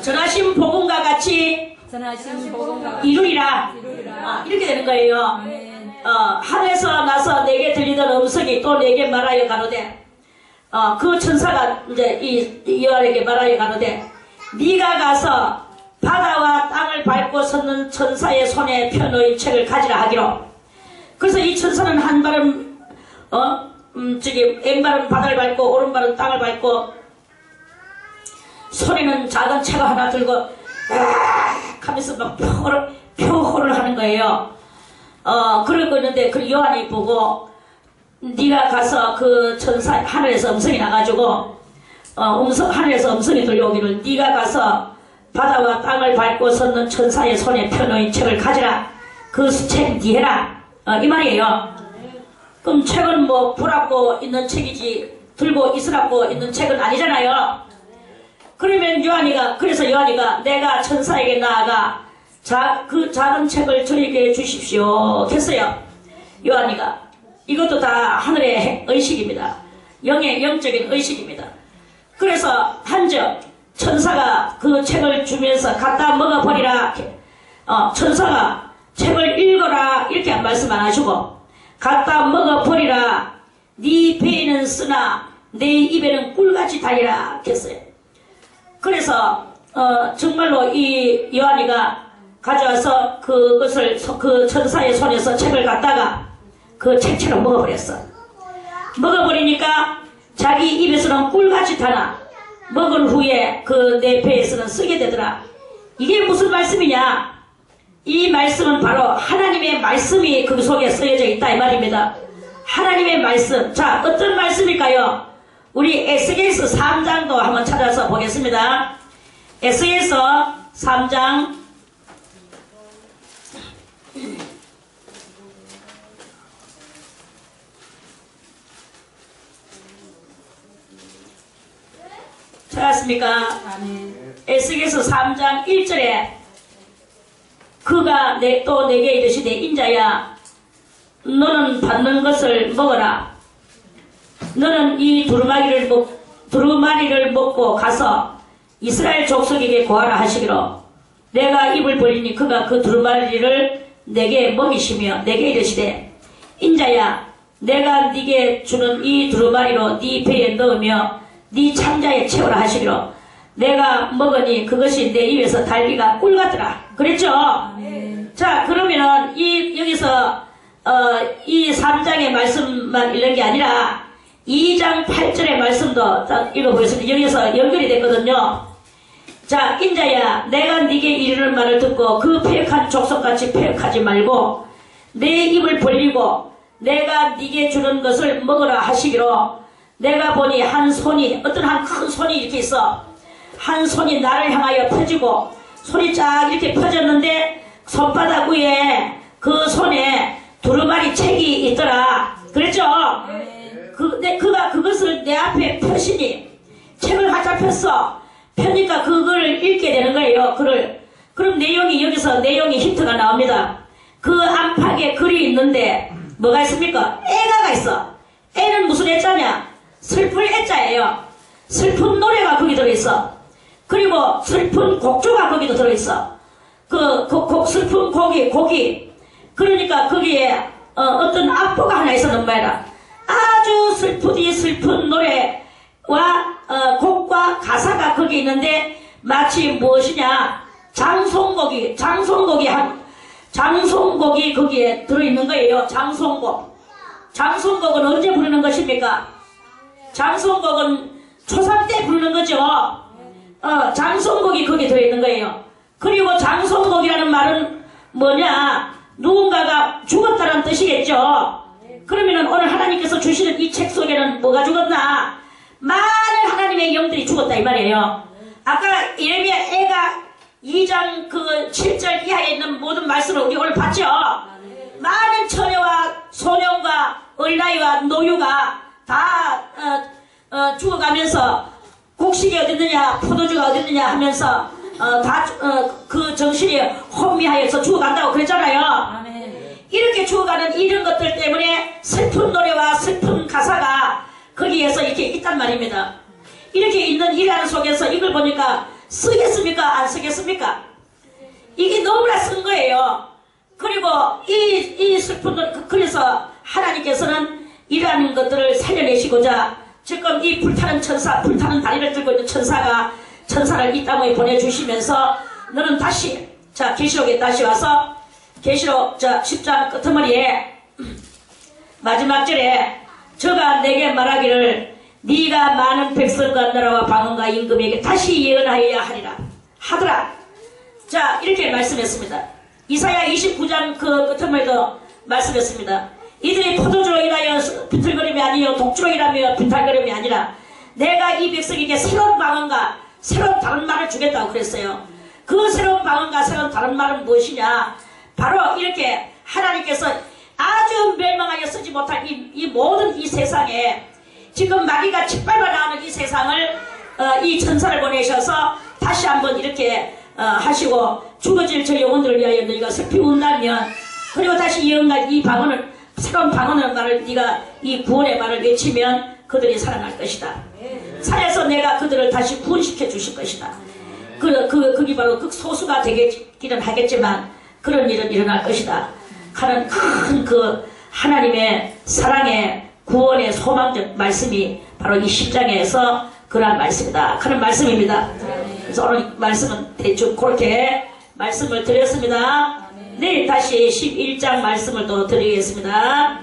전하신 복음과 같이 이루리라. 이렇게 되는 거예요. 하늘에서 나서 내게 들리던 음성이 또 내게 말하여 가로되 그 천사가 이제 이 여호와에게 말하여 가로되 네가 가서 바다와 땅을 밟고 섰는 천사의 손에 펴놓인 책을 가지라 하기로. 그래서 이 천사는 한 발은 왼발은 바다를 밟고 오른발은 땅을 밟고 손에는 작은 책을 하나 들고 하면서 막 표호를 하는 거예요. 그러고 있는데 그 요한이 보고 네가 가서 그 천사 하늘에서 음성이 나가지고 하늘에서 음성이 들려오기를 네가 가서 바다와 땅을 밟고 섰는 천사의 손에 펴놓은 책을 가지라. 그 책 네 해라. 이 말이에요. 그럼 책은 뭐 보라고 있는 책이지 들고 있으라고 있는 책은 아니잖아요. 그러면 그래서 요한이가 내가 천사에게 나아가 그 작은 책을 저에게 주십시오 했어요. 요한이가. 이것도 다 하늘의 의식입니다. 영적인 의식입니다. 그래서 한즉 천사가 그 책을 주면서 갖다 먹어버리라. 천사가 책을 읽어라 이렇게 말씀 안 하시고 갖다 먹어버리라. 네 배에는 쓰나 내 입에는 꿀같이 달리라 했어요. 그래서 정말로 이 요한이가 가져와서 그것을 그 천사의 손에서 책을 갖다가 그 책처럼 먹어버렸어. 먹어버리니까 자기 입에서는 꿀같이 타나 먹은 후에 그 내 배에서는 쓰게 되더라. 이게 무슨 말씀이냐? 이 말씀은 바로 하나님의 말씀이 그 속에 쓰여져 있다 이 말입니다. 하나님의 말씀. 자, 어떤 말씀일까요? 우리 에스겔서 3장도 한번 찾아서 보겠습니다. 에스겔서 3장 '찾았습니까? 에스겔서 3장 1절에 그가 또 내게 이르시되 인자야 너는 받는 것을 먹어라. 너는 이 두루마리를 먹고 가서 이스라엘 족속에게 고하라 하시기로 내가 입을 벌리니 그가 그 두루마리를 내게 먹이시며 내게 이르시되 인자야 내가 네게 주는 이 두루마리로 네 배에 넣으며 네 창자에 채우라 하시기로 내가 먹으니 그것이 내 입에서 달기가 꿀 같더라. 그랬죠? 자, 그러면은 여기서 이 3장의 말씀만 읽는 게 아니라 2장 8절의 말씀도 읽어보겠습니다. 여기서 연결이 됐거든요. 자, 인자야 내가 네게 이르는 말을 듣고 그 패역한 족속같이 패역하지 말고 내 입을 벌리고 내가 네게 주는 것을 먹으라 하시기로 내가 보니 한 손이 어떤 한 큰 손이 이렇게 있어. 한 손이 나를 향하여 펴지고 손이 쫙 이렇게 펴졌는데 손바닥 위에 그 손에 두루마리 책이 있더라. 그랬죠? 그가 그것을 내 앞에 펴시니 책을 갖다 폈어. 펴니까 그걸 읽게 되는 거예요. 그럼 여기서 내용이 힌트가 나옵니다. 그 안팎에 글이 있는데 뭐가 있습니까? 애가가 있어. 애는 무슨 애자냐? 슬플 애자예요. 슬픈 노래가 거기 들어있어. 그리고 슬픈 곡조가 거기도 들어있어. 슬픈 곡이. 그러니까 거기에 어떤 악보가 하나 있었는 말이야. 아주 슬픈 노래와 곡과 가사가 거기 있는데 마치 무엇이냐? 장송곡이 거기에 들어있는 거예요. 장송곡은 언제 부르는 것입니까? 장송곡은 초상 때 부르는 거죠. 장송곡이 거기에 들어있는 거예요. 그리고 장송곡이라는 말은 뭐냐? 누군가가 죽었다는 뜻이겠죠. 그러면은 오늘 하나님께서 주시는 이 책 속에는 뭐가 죽었나? 많은 하나님의 영들이 죽었다 이 말이에요. 아까 예레미야 애가 2장 7절 이하에 있는 모든 말씀을 우리 오늘 봤죠. 많은 처녀와 소년과 어린아이와 노유가 다 죽어가면서 곡식이 어딨느냐 포도주가 어딨느냐 하면서 그 정신이 혼미하여서 죽어간다고 그랬잖아요. 이렇게 죽어가는 이런 것들 때문에 슬픈 노래와 슬픈 가사가 거기에서 이렇게 있단 말입니다. 이렇게 있는 일 속에서 이걸 보니까 쓰겠습니까? 안 쓰겠습니까? 이게 너무나 쓴 거예요. 그리고 이 슬픈 노래, 그래서 하나님께서는 이러한 것들을 살려내시고자 지금 이 불타는 다리를 들고 있는 천사를 이 땅에 보내주시면서 너는 다시, 자, 계시록에 다시 와서 계시록 10장 끝머리에 마지막 절에 저가 내게 말하기를 네가 많은 백성과 나라와 방언과 임금에게 다시 예언하여야 하더라. 자, 이렇게 말씀했습니다. 이사야 29장 그 끝머리도 말씀했습니다. 이들이 포도주로 인하여 비틀거림이 아니요 독주로 인하여 비탈거림이 아니라 내가 이 백성에게 새로운 방언과 새로운 다른 말을 주겠다고 그랬어요. 그 새로운 방언과 새로운 다른 말은 무엇이냐? 바로 이렇게 하나님께서 아주 멸망하여 쓰지 못할 이 모든 이 세상에 지금 마귀가 짓밟아 나오는 이 세상을 이 천사를 보내셔서 다시 한번 이렇게 하시고 죽어질 저 영혼들을 위하여 너희가 슬피 운다면 그리고 다시 이 방언을 새로운 방언의 말을 네가 이 구원의 말을 외치면 그들이 살아날 것이다. 산에서 내가 그들을 다시 구원시켜 주실 것이다. 그게 바로 극소수가 되기는 하겠지만 그런 일은 일어날 것이다 하는 큰 그 하나님의 사랑의 구원의 소망적 말씀이 바로 이 10장에서 그러한 말씀이다 하는 말씀입니다. 그래서 오늘 말씀은 대충 그렇게 말씀을 드렸습니다. 내일 다시 11장 말씀을 또 드리겠습니다.